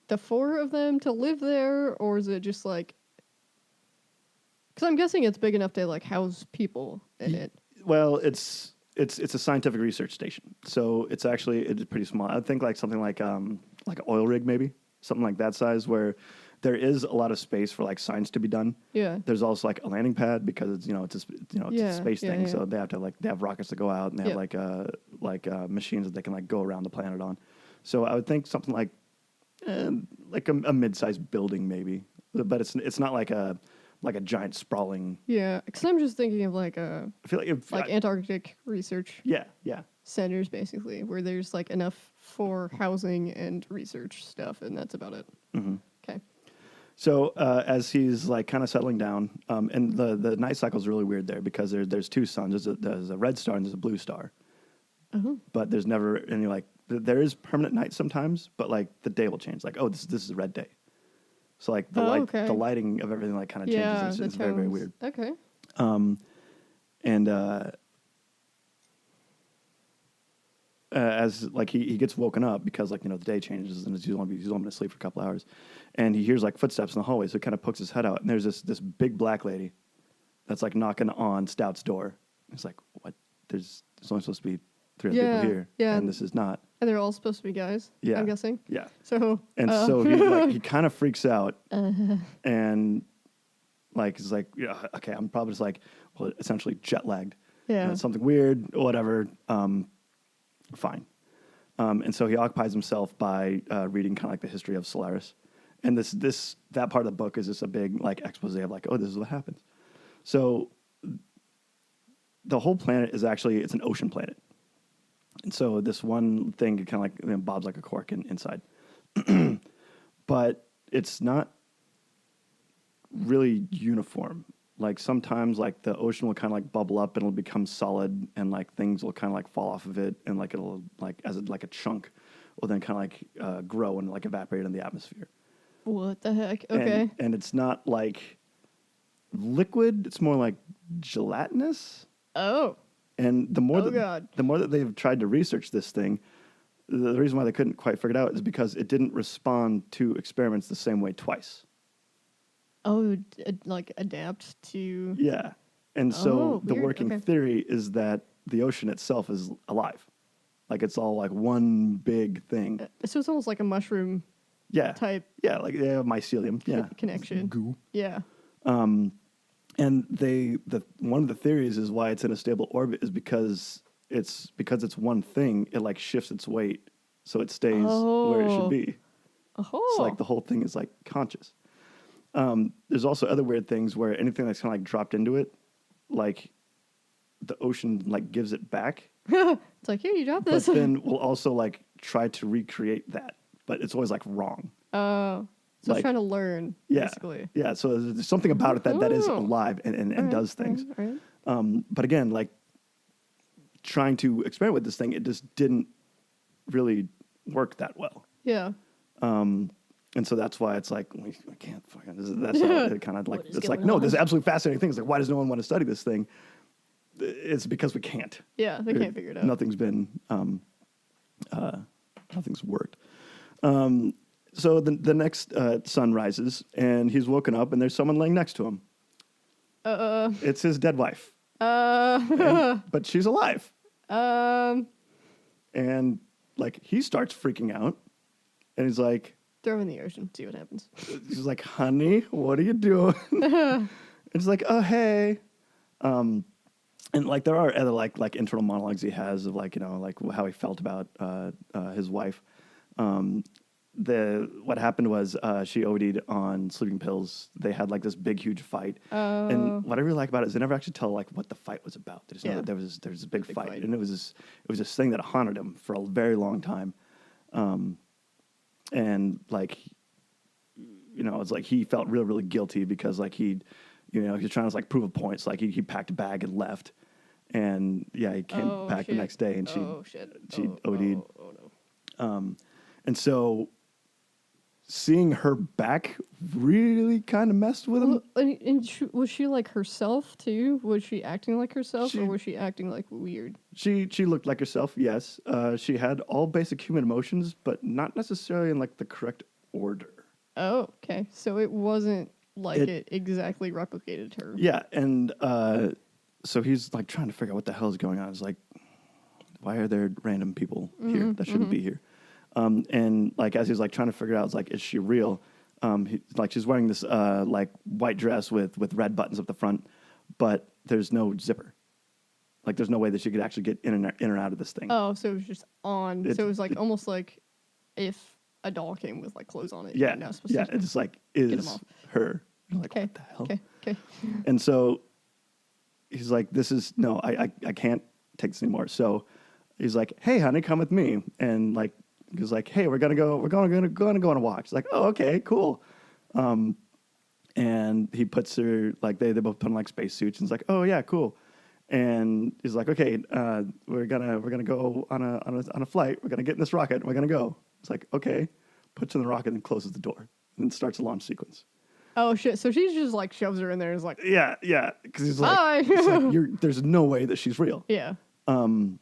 the 4 of them to live there, or is it just like? Because I'm guessing it's big enough to like house people in it. Well, it's a scientific research station, so it's pretty small. I think like something like like an oil rig, maybe something like that size, where there is a lot of space for like science to be done. Yeah. There's also like a landing pad because it's it's a space thing, so they have rockets to go out, and they have machines that they can like go around the planet on. So I would think something like a mid-sized building maybe, but it's not like a giant sprawling. Yeah, because I'm just thinking of like I feel like Antarctic research yeah. centers, basically, where there's like enough for housing and research stuff, and that's about it. Mm-hmm. Okay. So as he's like kind of settling down, and the night cycle is really weird there because there's two suns. There's a red star and there's a blue star. Uh-huh. But there's never any like there is permanent night sometimes, but like the day will change. Like, oh, this is a red day. So like the lighting of everything like kind of changes. It's very, very weird. Okay. And as like he gets woken up because like the day changes and he's only been asleep for a couple hours, and he hears like footsteps in the hallway, so he kind of pokes his head out, and there's this big black lady that's like knocking on Stout's door. He's like, what? There's only supposed to be 3 other people here, and this is not. And they're all supposed to be guys. Yeah, I'm guessing. Yeah. So he kind of freaks out, and like he's like, yeah, okay, I'm probably just like, well, essentially jet lagged. Yeah. Something weird, whatever. Fine. And so he occupies himself by reading kind of like the history of Solaris, and that part of the book is just a big like expose of like, oh, this is what happens. So the whole planet is actually it's an ocean planet. And so this one thing kind of like bobs like a cork inside. But it's not really uniform. Like sometimes like the ocean will kind of like bubble up and it'll become solid, and like things will kind of like fall off of it, and like it'll like like a chunk will then kind of like grow and like evaporate in the atmosphere. What the heck? Okay. And it's not like liquid, it's more like gelatinous. Oh. And the more that they've tried to research this thing, the reason why they couldn't quite figure it out is because it didn't respond to experiments the same way twice. Oh, like adapt to... Yeah. And so the working theory is that the ocean itself is alive. Like it's all like one big thing. So it's almost like a mushroom type... Yeah, like they have mycelium. Yeah. Connection. Goo. Yeah. And one of the theories is why it's in a stable orbit is because it's one thing, it like shifts its weight so it stays where it should be. Oh. So like the whole thing is like conscious. There's also other weird things where anything that's kind of like dropped into it, like the ocean like gives it back. It's like, here, you dropped this. But then we'll also like try to recreate that, but it's always like wrong. Oh. So it's trying to learn, basically. Yeah, so there's something about it that is alive and does things. Right. But again, like trying to experiment with this thing, it just didn't really work that well. Yeah. And so that's why it's like, we can't fucking, that's how it kind of like, it's like, no, this is absolutely fascinating thing. It's like, why does no one want to study this thing? It's because we can't. Yeah, they can't figure it out. Nothing's been, nothing's worked. So the next sun rises, and he's woken up, and there's someone laying next to him. It's his dead wife. But she's alive. And like he starts freaking out, and he's like, throw in the ocean, see what happens. She's like, honey, what are you doing? And he's like, oh, hey. And like there are other like internal monologues he has of like, like how he felt about his wife. What happened was she OD'd on sleeping pills. They had like this big, huge fight. And what I really like about it is they never actually tell like what the fight was about. They just know that there was this big fight. And it was this thing that haunted him for a very long time. And like, it's like he felt really, really guilty because like he was trying to like prove a point. So like he packed a bag and left. And yeah, he came back the next day and she OD'd. Oh no. And so seeing her back really kind of messed with him. And was she like herself too? Was she acting like herself, or was she acting like weird? She looked like herself, yes. She had all basic human emotions, but not necessarily in like the correct order. Oh, okay. So it wasn't like it exactly replicated her. Yeah, and so he's like trying to figure out what the hell is going on. It's like, why are there random people here that shouldn't be here? And like as he's like trying to figure out, it's like, is she real? Like she's wearing this like white dress with red buttons up the front, but there's no zipper. Like there's no way that she could actually get in and out of this thing. Oh, so it was just on. So it was like almost like if a doll came with like clothes on it. Yeah, you're not supposed yeah. to It's like them is off. her. You're like, Okay. what the hell? Okay. And so he's like, this is no, I can't take this anymore. So he's like, hey, honey, come with me. And like he's like, hey, we're gonna go on a walk. She's like, oh, okay, cool. And he puts her like they both put on like spacesuits and it's like, oh yeah, cool. And he's like, okay, we're gonna go on a flight. We're gonna get in this rocket and we're gonna go. It's like, okay, puts her in the rocket and closes the door and starts a launch sequence. Oh shit! So she just like shoves her in there and is like, Yeah, because he's like, hi. there's no way that she's real. Yeah. And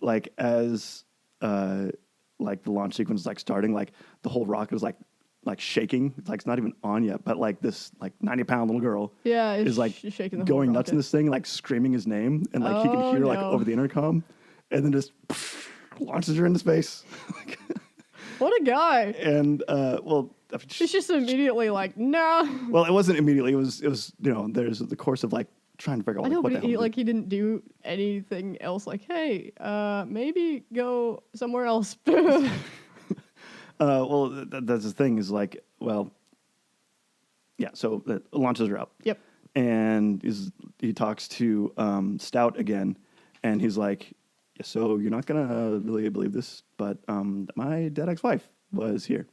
like as like the launch sequence is like starting, like the whole rocket is like shaking. It's like it's not even on yet, but like this like 90-pound little girl Yeah, it's is like shaking the whole going nuts in rocket. this thing, like screaming his name, and like he can Oh, hear like no. over the intercom, and then just launches her into space. What a guy! And well, She's just immediately like, no. well, it wasn't immediately. It was there's the course of like trying to figure out I know, what the but hell. he didn't do anything else. Like, hey, maybe go somewhere else. Well, that's the thing is like, well, yeah. So that launches her up. Yep. And he talks to Stout again, and he's like, yeah, so you're not gonna really believe this, but my dead ex-wife was here.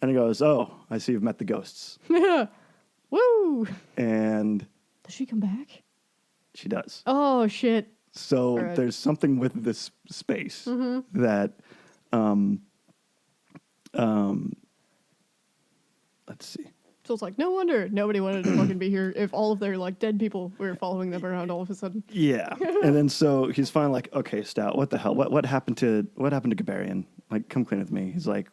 And he goes, oh, I see you've met the ghosts. Woo! And Does she come back? she does. Oh shit! So Alright. there's something with this space that, let's see. So it's like, no wonder nobody wanted to fucking be here if all of their like dead people were following them around all of a sudden. Yeah. And then so he's finally like, okay, Stout, what the hell? What happened to Gabarian? Like, come clean with me. He's like,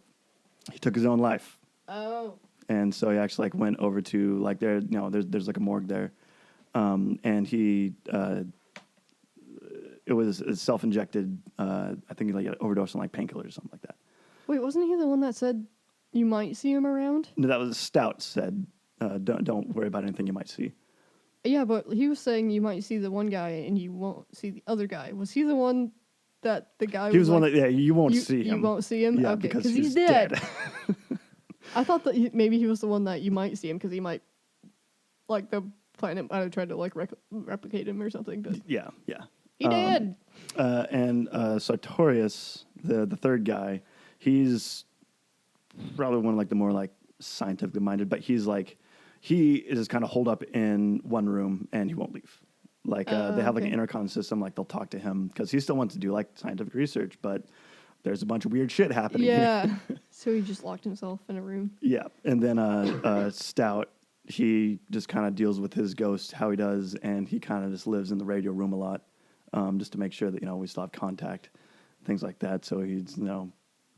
he took his own life. Oh. And so he actually like went over to like there's like a morgue there. And he it was a self-injected I think like an overdose on like painkillers or something like that. Wait, wasn't he the one that said you might see him around? No, that was Stout said, don't worry about anything you might see. Yeah, but he was saying you might see the one guy and you won't see the other guy. Was he the one that the guy He was like, one that you won't see him. You won't see him? Yeah, okay, because he's dead. I thought that maybe he was the one that you might see him because he might, like, the planet might have tried to, like, replicate him or something, but Yeah. he did. And Sartorius, the third guy, he's probably one of like the more like scientifically minded, but he is kind of holed up in one room and he won't leave. Like they have like an okay. intercom system, like they'll talk to him because he still wants to do like scientific research, but there's a bunch of weird shit happening. Yeah. So he just locked himself in a room. Yeah. And then Stout, he just kind of deals with his ghost how he does, and he kind of just lives in the radio room a lot, just to make sure that we still have contact, things like that. So he's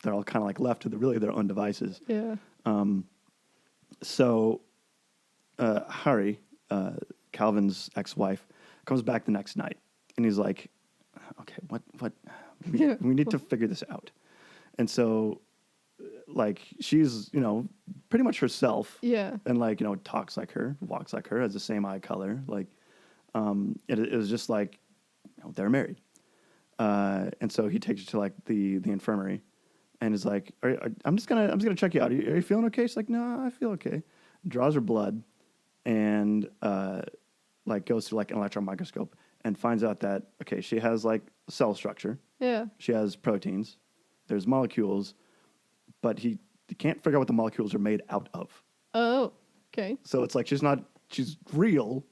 they're all kind of like left to their own devices. Yeah. So Harry, Calvin's ex-wife, comes back the next night, and he's like, okay, what we need to figure this out. And so like she's pretty much herself. Yeah. And like talks like her, walks like her, has the same eye color. Like it was just like they're married. And so he takes her to like the infirmary, and is like, I'm just gonna check you out. Are you feeling okay? She's like, no, I feel okay. Draws her blood, and like goes through like an electron microscope and finds out that okay, she has like cell structure. Yeah. She has proteins. There's molecules, but he can't figure out what the molecules are made out of. Oh, okay. So it's like she's real,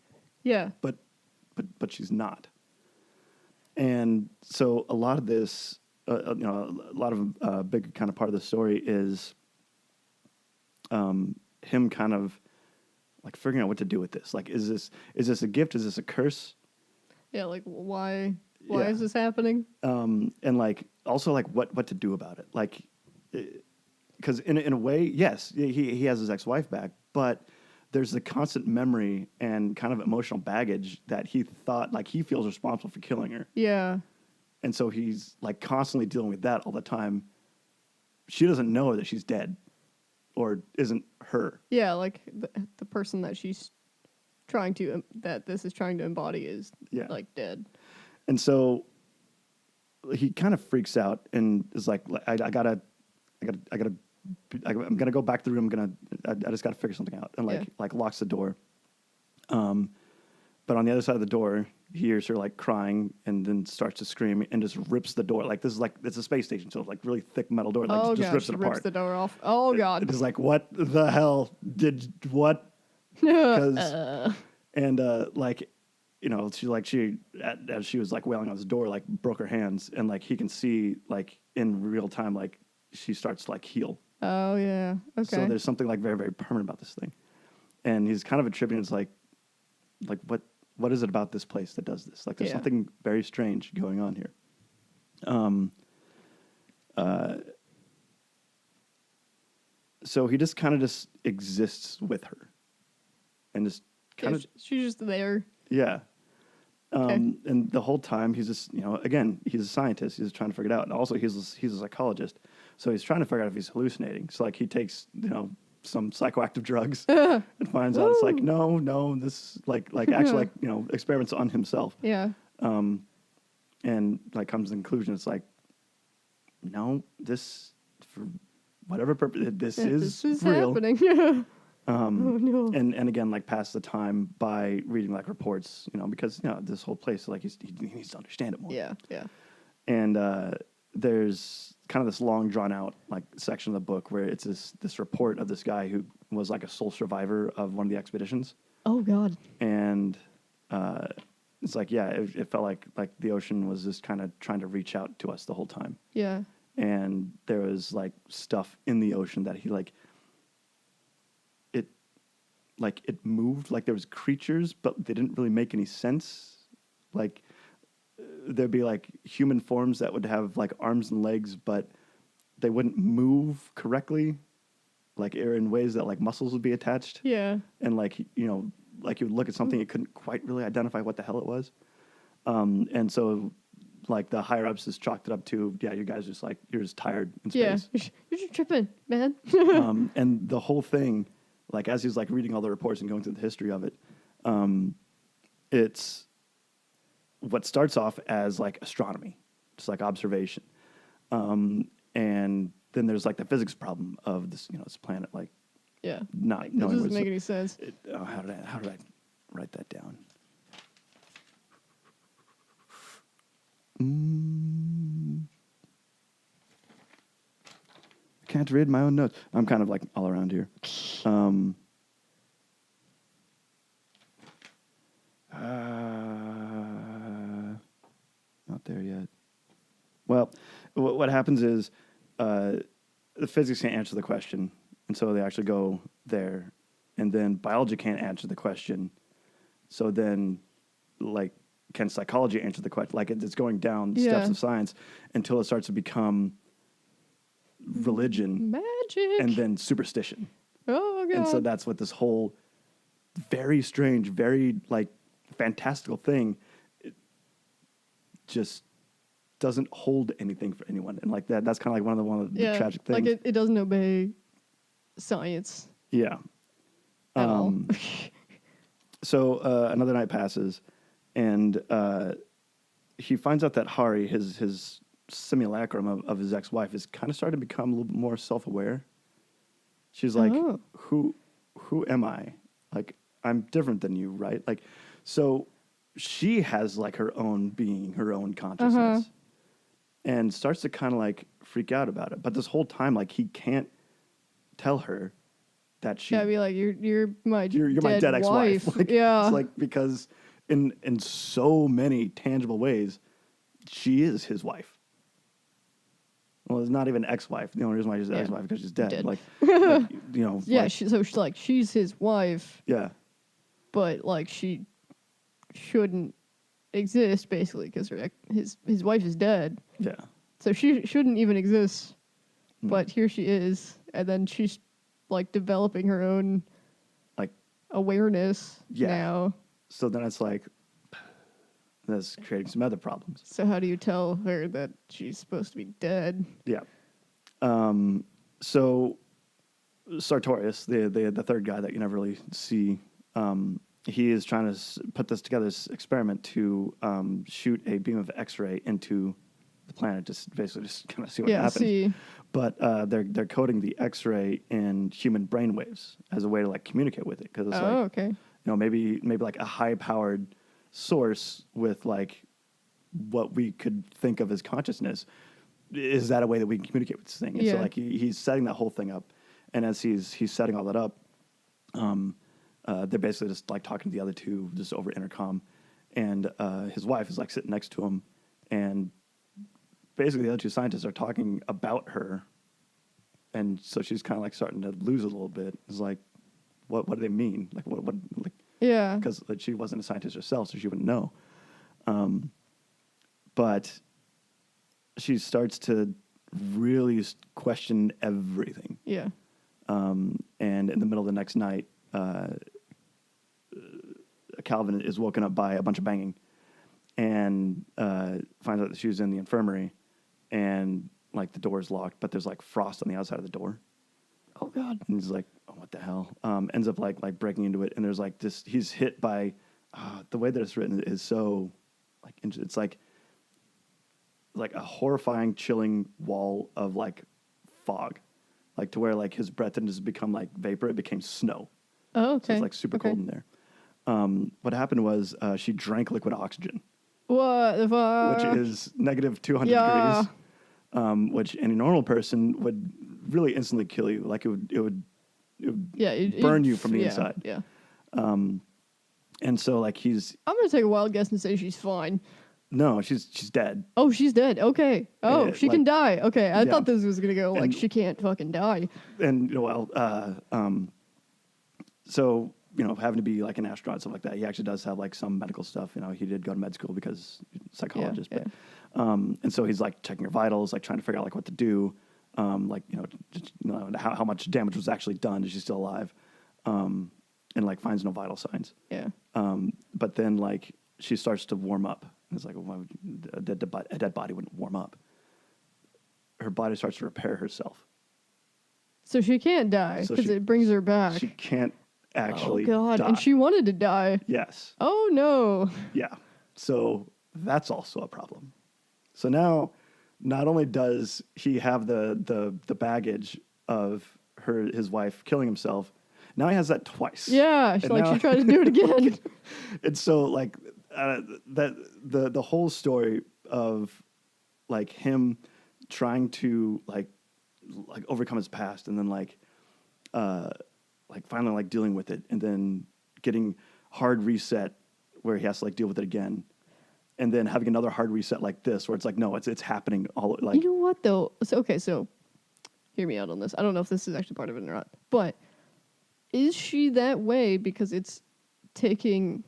Yeah. but she's not. And so a lot of this, a lot of a big kind of part of the story is him kind of like figuring out what to do with this. Like, is this a gift? Is this a curse? Yeah, like why Yeah. is this happening? And like also like what to do about it. Like, because in a way, yes, he has his ex-wife back, but there's the constant memory and kind of emotional baggage that he thought like he feels responsible for killing her. Yeah. And so he's like constantly dealing with that all the time, she doesn't know that she's dead or isn't her. Yeah, like the person that she's trying to that this is trying to embody is like dead. And so he kind of freaks out and is like, I'm gonna go back to the room. I just gotta figure something out, and like locks the door. But on the other side of the door, he hears her like crying, and then starts to scream and just rips the door. Like this is like it's a space station, so it's like really thick metal door. Like just rips it apart. Rips the door off. Oh god! It's like what the hell did what? Because and like. You know, as she was like wailing on his door, like broke her hands, and like he can see like in real time, like she starts to like heal. Oh yeah, okay. So there's something like very, very permanent about this thing, and he's kind of attributing it's like what is it about this place that does this? Like there's something very strange going on here. So he just kind of just exists with her, and just kind of she's just there. Yeah. Okay. And the whole time he's just, again, he's a scientist. He's trying to figure it out. And also he's a psychologist. So he's trying to figure out if he's hallucinating. So like he takes, some psychoactive drugs and finds out it's like, no, this actually experiments on himself. Yeah. And like comes to the conclusion, it's like, no, this, for whatever purpose, this is real. Happening. Oh, no. And again, like pass the time by reading like reports, because this whole place, like he needs to understand it more. Yeah, yeah. And there's kind of this long drawn out like section of the book where it's this report of this guy who was like a sole survivor of one of the expeditions. Oh God. And it's like it felt like the ocean was just kind of trying to reach out to us the whole time. Yeah. And there was like stuff in the ocean that he it moved, like there was creatures, but they didn't really make any sense. Like there'd be like human forms that would have like arms and legs, but they wouldn't move correctly, like in ways that like muscles would be attached. Yeah. And like you would look at something, you couldn't quite really identify what the hell it was. And so like the higher ups just chalked it up to, you guys just like you're just tired in space. Yeah, you're just tripping, man. And the whole thing. Like as he's like reading all the reports and going through the history of it, it's what starts off as like astronomy, just like observation, and then there's like the physics problem of this, this planet, like not like, knowing. It doesn't make any sense. How did I write that down? Can't read my own notes. I'm kind of like all around here. Not there yet. Well, what happens is the physics can't answer the question, and so they actually go there, and then biology can't answer the question, so then like can psychology answer the question? Like it's going down steps of science until it starts to become religion, magic, and then superstition. Oh God! And so that's what this whole very strange, very like fantastical thing, it just doesn't hold anything for anyone. And like that's kind of like one of the tragic things. Like it doesn't obey science. Yeah. At all. So another night passes, and he finds out that Hari, his simulacrum of his ex-wife, is kind of starting to become a little bit more self-aware. She's like, who am I? Like, I'm different than you, right? Like, so she has like her own being, her own consciousness, and starts to kind of like freak out about it. But this whole time, like, he can't tell her that she. Yeah, be like, you're my dead ex-wife. Like, yeah, it's like because in so many tangible ways, she is his wife. Well, it's not even ex-wife. The only reason why she's ex-wife because she's dead. Like, Yeah, like, she's his wife. Yeah. But like she shouldn't exist basically because his wife is dead. Yeah. So she shouldn't even exist. But here she is, and then she's like developing her own like awareness now. So then it's like that's creating some other problems. So how do you tell her that she's supposed to be dead? Yeah. So Sartorius, the third guy that you never really see, he is trying to put this together, this experiment to shoot a beam of X-ray into the planet, just basically just kind of see what happens. See. But they're coding the X-ray in human brainwaves as a way to like communicate with it, because it's okay. maybe like a high-powered source with like what we could think of as consciousness. Is that a way that we can communicate with this thing? And so like he's setting that whole thing up, and as he's setting all that up, they're basically just like talking to the other two just over intercom, and his wife is like sitting next to him, and basically the other two scientists are talking about her, and so she's kind of like starting to lose it a little bit. It's like, what do they mean? Like what like, yeah, because like, she wasn't a scientist herself, so she wouldn't know. But she starts to really question everything. Yeah. And in the middle of the next night, Calvin is woken up by a bunch of banging, and finds out that she was in the infirmary, and like the door is locked, but there's like frost on the outside of the door. Oh God. And he's like, oh, what the hell? Ends up like breaking into it, and there's like this. He's hit by the way that it's written is so like it's like a horrifying, chilling wall of like fog, like to where like his breath didn't just become like vapor; it became snow. Oh, okay. So it's like super cold in there. What happened was she drank liquid oxygen, what the fuck? which is negative 200 degrees, which any normal person would really instantly kill you. Like it would burn you from the inside. Yeah. And so like I'm gonna take a wild guess and say she's fine. No, she's dead. Oh, she's dead. Okay. Oh, Yeah, she like- can die. Okay, I yeah. thought this was gonna go like And- she can't fucking die. And so having to be like an astronaut and stuff like that, he actually does have like some medical stuff. He did go to med school because he's a psychologist. Yeah, But and so he's like checking her vitals, like trying to figure out like what to do, how much damage was actually done. Is she still alive? And like finds no vital signs. Yeah. But then like she starts to warm up. And it's like, well, why would a dead body wouldn't warm up. Her body starts to repair herself. So she can't die So because she- it brings her back. She can't actually oh God! die. And she wanted to die. Yes. Oh no! Yeah. So that's also a problem. So now, not only does he have the baggage of his wife killing himself, now he has that twice. Yeah, And she now- tried to do it again. And so like that the whole story of like him trying to like overcome his past, and then like finally like dealing with it, and then getting hard reset where he has to like deal with it again, and then having another hard reset like this where it's like, no, it's happening all like. You know what though? So hear me out on this. I don't know if this is actually part of it or not, but is she that way because it's taking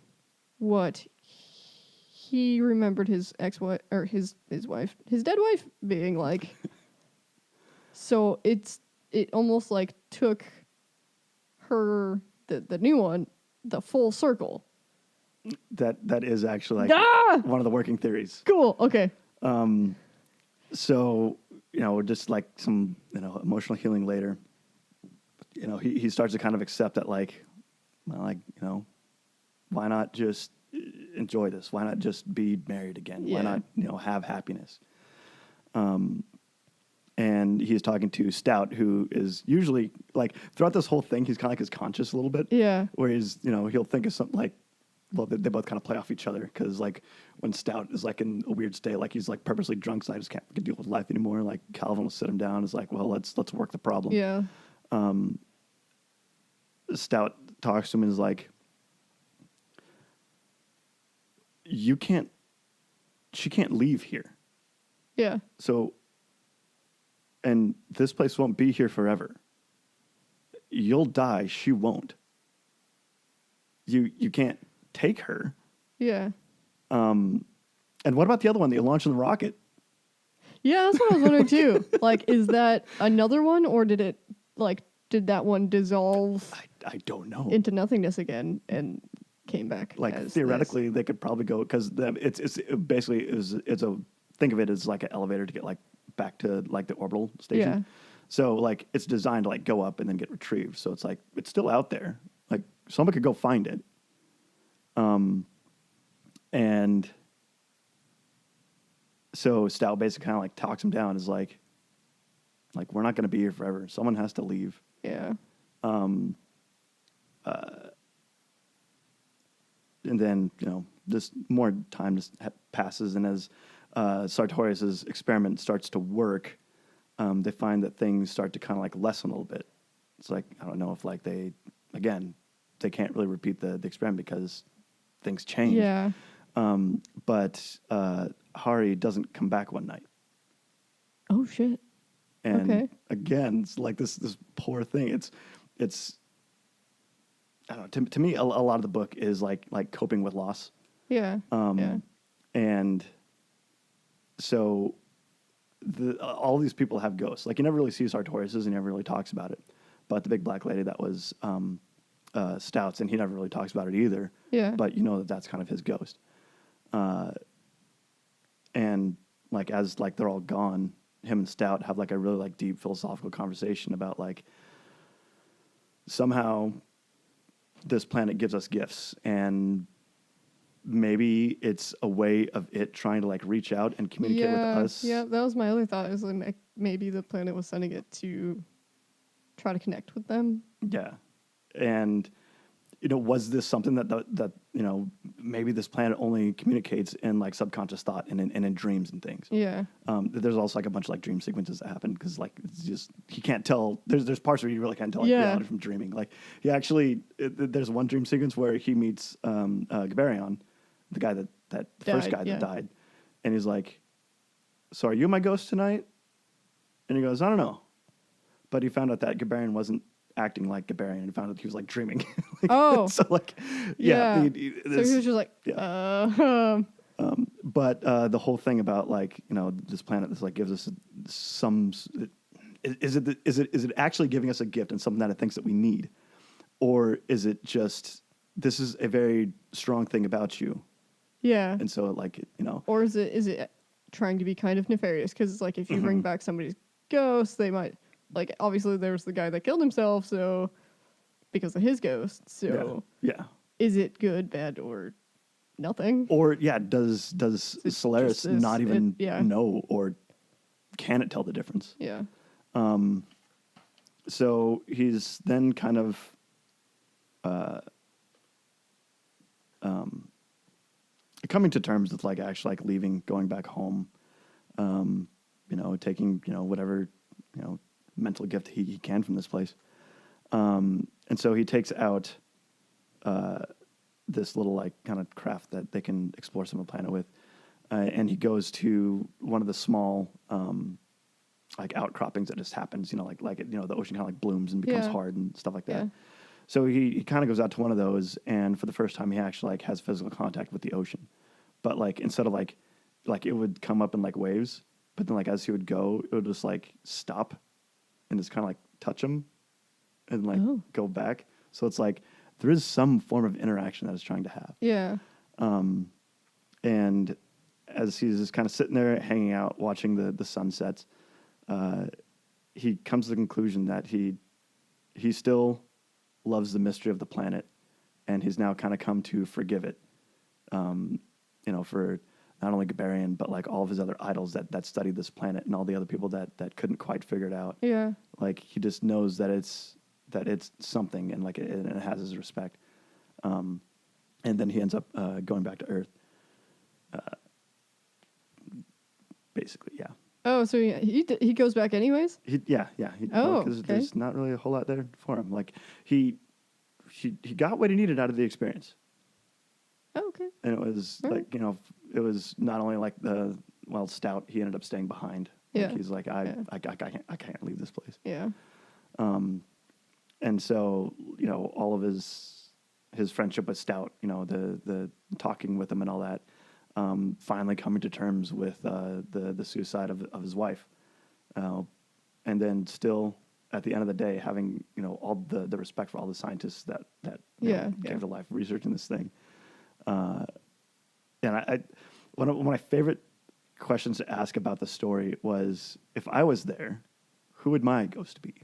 what he remembered his ex-wife or his wife, his dead wife being like? So it almost like took her, the new one, the full circle. That is actually like one of the working theories. Cool. Okay. So just like some emotional healing later, he starts to kind of accept that like why not just enjoy this? Why not just be married again? Yeah. Why not have happiness? And he's talking to Stout, who is usually like throughout this whole thing, he's kind of like his conscious a little bit. Yeah. Where he's he'll think of something like, well, they both kind of play off each other, because like when Stout is like in a weird state, like he's like purposely drunk, so I just can't deal with life anymore. Like Calvin will sit him down. Is like, well, let's work the problem. Yeah. Stout talks to him and is like, she can't leave here. Yeah. So, and this place won't be here forever. You'll die. She won't. You can't take her. Yeah. And what about the other one that you launched in the rocket? Yeah, that's what I was wondering too. Like, is that another one, or did that one dissolve I don't know. into nothingness again and came back? Like as theoretically, they could probably go, because it's basically it's a think of it as like an elevator to get like back to like the orbital station. Yeah. So like it's designed to like go up and then get retrieved. So it's like it's still out there. Like someone could go find it. And so Stout basically kind of like talks him down. Is like we're not going to be here forever. Someone has to leave. Yeah. And then, just more time just passes, and as Sartorius's experiment starts to work, they find that things start to kind of like lessen a little bit. It's like, I don't know if like they can't really repeat the experiment because things change. Yeah. But Hari doesn't come back one night. Oh shit. And Okay. again, it's like this poor thing. It's I don't know. To me, a lot of the book is like coping with loss. Yeah. Yeah. And so all these people have ghosts. Like you never really see Sartorius's, and he never really talks about it. But the big black lady that was Stout's, and he never really talks about it either. Yeah. But you know that that's kind of his ghost. And like as like they're all gone, him and Stout have like a really like deep philosophical conversation about like somehow this planet gives us gifts, and maybe it's a way of it trying to like reach out and communicate with us. Yeah, that was my other thought. Is like maybe the planet was sending it to try to connect with them. Yeah, and was this something that maybe this planet only communicates in like subconscious thought and in dreams and things. Yeah. There's also like a bunch of like dream sequences that happen because like it's just he can't tell. There's parts where you really can't tell like reality from dreaming. Like he actually there's one dream sequence where he meets Gabarion, the guy that first guy that died, and he's like, "So are you my ghost tonight?" And he goes, "I don't know," but he found out that Gabarion wasn't acting like Gabarion, and found out he was like dreaming. So like, so he was just like, But the whole thing about like this planet this like gives us some. Is it actually giving us a gift and something that it thinks that we need, or is it just this is a very strong thing about you? Yeah. And so like or is it trying to be kind of nefarious? Because it's like if you bring back somebody's ghost, they might. Like, obviously, there was the guy that killed himself, so because of his ghost. So, yeah. Is it good, bad, or nothing? Or does Solaris not even know, or can it tell the difference? Yeah. So he's then kind of coming to terms with like actually like leaving, going back home, taking whatever mental gift he can from this place. And so he takes out this little like kind of craft that they can explore some of the planet with. And he goes to one of the small like outcroppings that just happens, the ocean kind of like blooms and becomes hard and stuff like that. Yeah. So he kind of goes out to one of those, and for the first time he actually like has physical contact with the ocean. But like instead of like it would come up in like waves, but then like as he would go, it would just like stop and just kind of like touch him and like go back. So it's like there is some form of interaction that it's trying to have. Yeah. And as he's just kind of sitting there hanging out, watching the sunsets, he comes to the conclusion that he still loves the mystery of the planet, and he's now kind of come to forgive it, for not only Gabarion, but like all of his other idols that studied this planet and all the other people that couldn't quite figure it out. Yeah. Like he just knows that it's something, and like and it has his respect. And then he ends up going back to Earth. Basically, yeah. Oh, so he goes back anyways? Because there's not really a whole lot there for him. Like he got what he needed out of the experience. Oh, okay. And it was like it was not only like Stout. He ended up staying behind. Yeah. Like he's like I can't leave this place. Yeah. And so all of his friendship with Stout, the talking with him and all that. Finally coming to terms with the suicide of his wife, and then still at the end of the day having all the respect for all the scientists that gave their life researching this thing. And one of my favorite questions to ask about the story was, if I was there, who would my ghost be?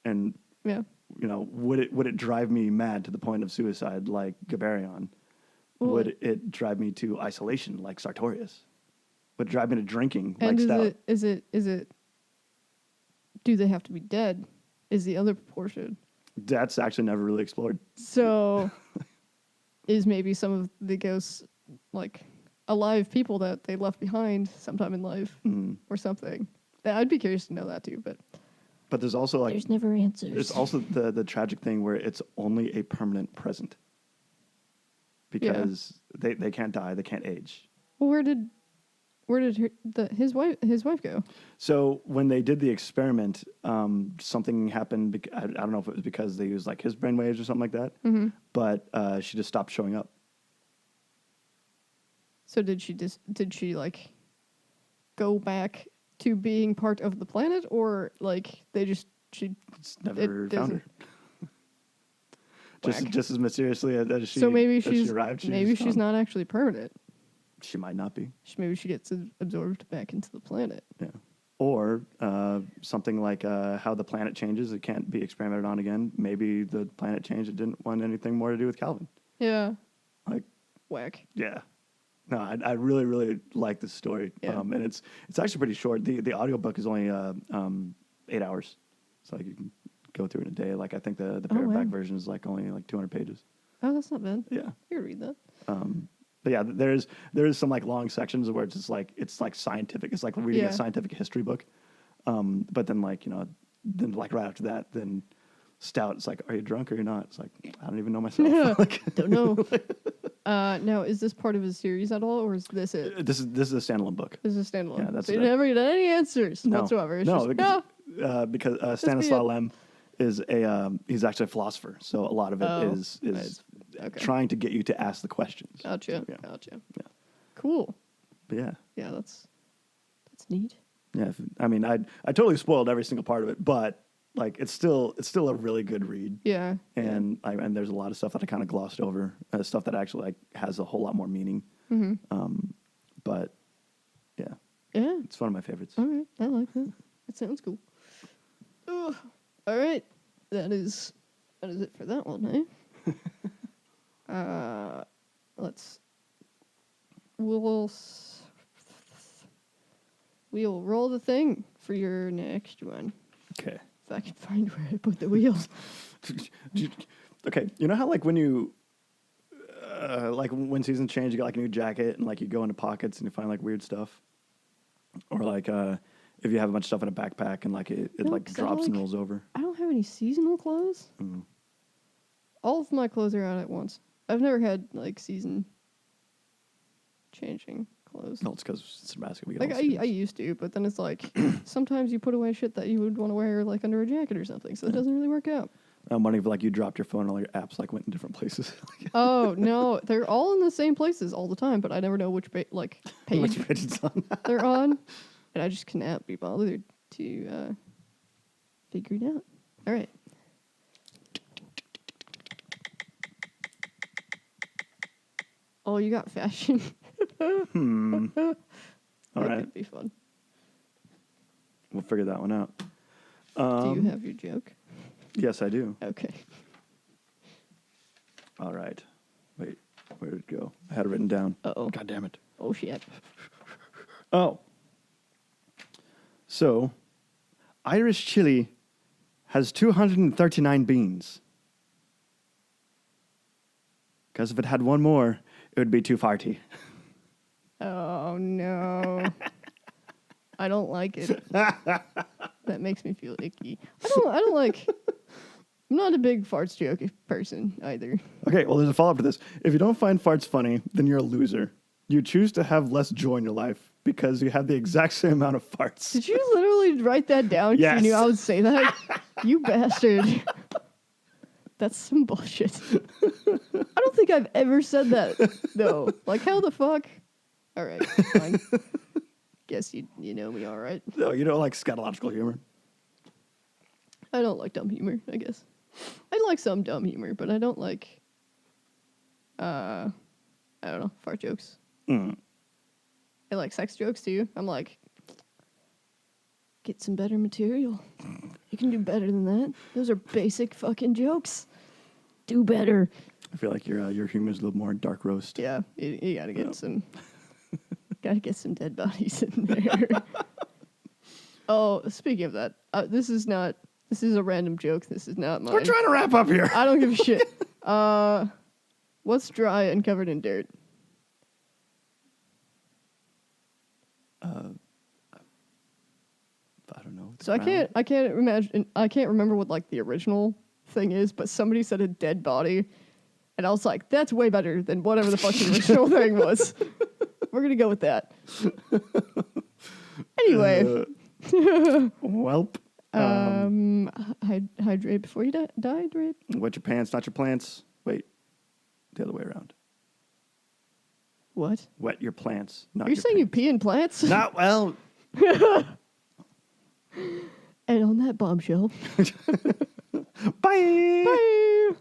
And Yeah. would it drive me mad to the point of suicide like Gabarion? Well, Would it drive me to isolation like Sartorius? Would it drive me to drinking and like Stout? is it? Do they have to be dead? Is the other portion? That's actually never really explored. So, is maybe some of the ghosts like alive people that they left behind sometime in life or something? I'd be curious to know that too. But there's also like there's never answers. there's also the tragic thing where it's only a permanent present because they can't die, they can't age. Well, where did his wife go? So when they did the experiment, something happened. I don't know if it was because they used like his brainwaves or something like that. Mm-hmm. But she just stopped showing up. So did she like go back to being part of the planet, or like she Never found her. just as mysteriously as she. So maybe she arrived. Maybe she's not actually permanent. She might not be. Maybe she gets absorbed back into the planet. Yeah. Or something like how the planet changes. It can't be experimented on again. Maybe the planet changed. It didn't want anything more to do with Calvin. Yeah. Like, whack. Yeah. No, I really, really like this story. Yeah. And it's actually pretty short. The audiobook is only 8 hours. So like you can go through it in a day. Like I think the paperback version is like only like 200 pages. Oh, that's not bad. Yeah. You can read that. But yeah, there is some like long sections where it's just like scientific. It's like reading a scientific history book. But then like then like right after that, then Stout. It's like, are you drunk or you're not? It's like I don't even know myself. Don't know. Now, is this part of his series at all, or is this it? This is a standalone book. This is a standalone. Yeah, that's so you never get any answers whatsoever. It's No, just, because Stanislaw Lem is he's actually a philosopher. So a lot of it is trying to get you to ask the questions. Gotcha. So, Gotcha. Yeah. Cool. But yeah. Yeah, that's neat. Yeah, I mean, I totally spoiled every single part of it, but like it's still a really good read. Yeah. And and there's a lot of stuff that I kind of glossed over, stuff that actually like has a whole lot more meaning. Mm-hmm. But yeah. Yeah. It's one of my favorites. All right. I like that. It sounds cool. Ugh. All right. That is it for that one, eh? We'll roll the thing for your next one. Okay. If I can find where I put the wheel. Okay, you know how like when you like when seasons change, you get like a new jacket and like you go into pockets and you find like weird stuff, or like if you have a bunch of stuff in a backpack and like it No, like 'cause drops and rolls over. I don't have any seasonal clothes. Mm. All of my clothes are out at once. I've never had like season changing clothes. No, it's because it's Nebraska. We get Like all I seasons. used to, but then it's like sometimes you put away shit that you would want to wear like under a jacket or something, so it doesn't really work out. I'm wondering if like you dropped your phone and all your apps like went in different places. Oh no, they're all in the same places all the time, but I never know which page Which page it's on. they're on, and I just cannot be bothered to figure it out. All right. Oh, you got fashion. All That right, could be fun. we'll figure that one out. Do you have your joke? Yes, I do. Okay. All right. Wait, where did it go? I had it written down. Uh-oh. God damn it. Oh, shit. Oh. So, Irish chili has 239 beans. Because if it had one more, it would be too farty. Oh, no. I don't like it. That makes me feel icky. I don't like... I'm not a big farts joke person either. Okay, well, there's a follow-up to this. If you don't find farts funny, then you're a loser. You choose to have less joy in your life because you have the exact same amount of farts. Did you literally write that down because Yes. you knew I would say that? You bastard. That's some bullshit. I don't think I've ever said that, though. Like, how the fuck? All right, fine. Guess you know me all right. No, you don't like scatological humor. I don't like dumb humor, I guess. I like some dumb humor, but I don't like, I don't know, fart jokes. Mm. and like sex jokes too. I'm like, get some better material. You can do better than that. Those are basic fucking jokes. Do better. I feel like your humor's a little more dark roast. Yeah, you gotta get some. Gotta get some dead bodies in there. Oh, speaking of that, this is a random joke. This is not mine. We're trying to wrap up here. I don't give a shit. What's dry and covered in dirt? I don't know. So I can't imagine. I can't remember what like the original thing is, but somebody said a dead body, and I was like, that's way better than whatever the fuck the original thing was. We're gonna go with that. Anyway. Welp. Hydrate before you die, Hydrate. Wet your pants, not your plants. Wait, the other way around. What? Wet your plants, not Are you your saying you pants. pee in plants? Not well. And on that bombshell. Bye. Bye.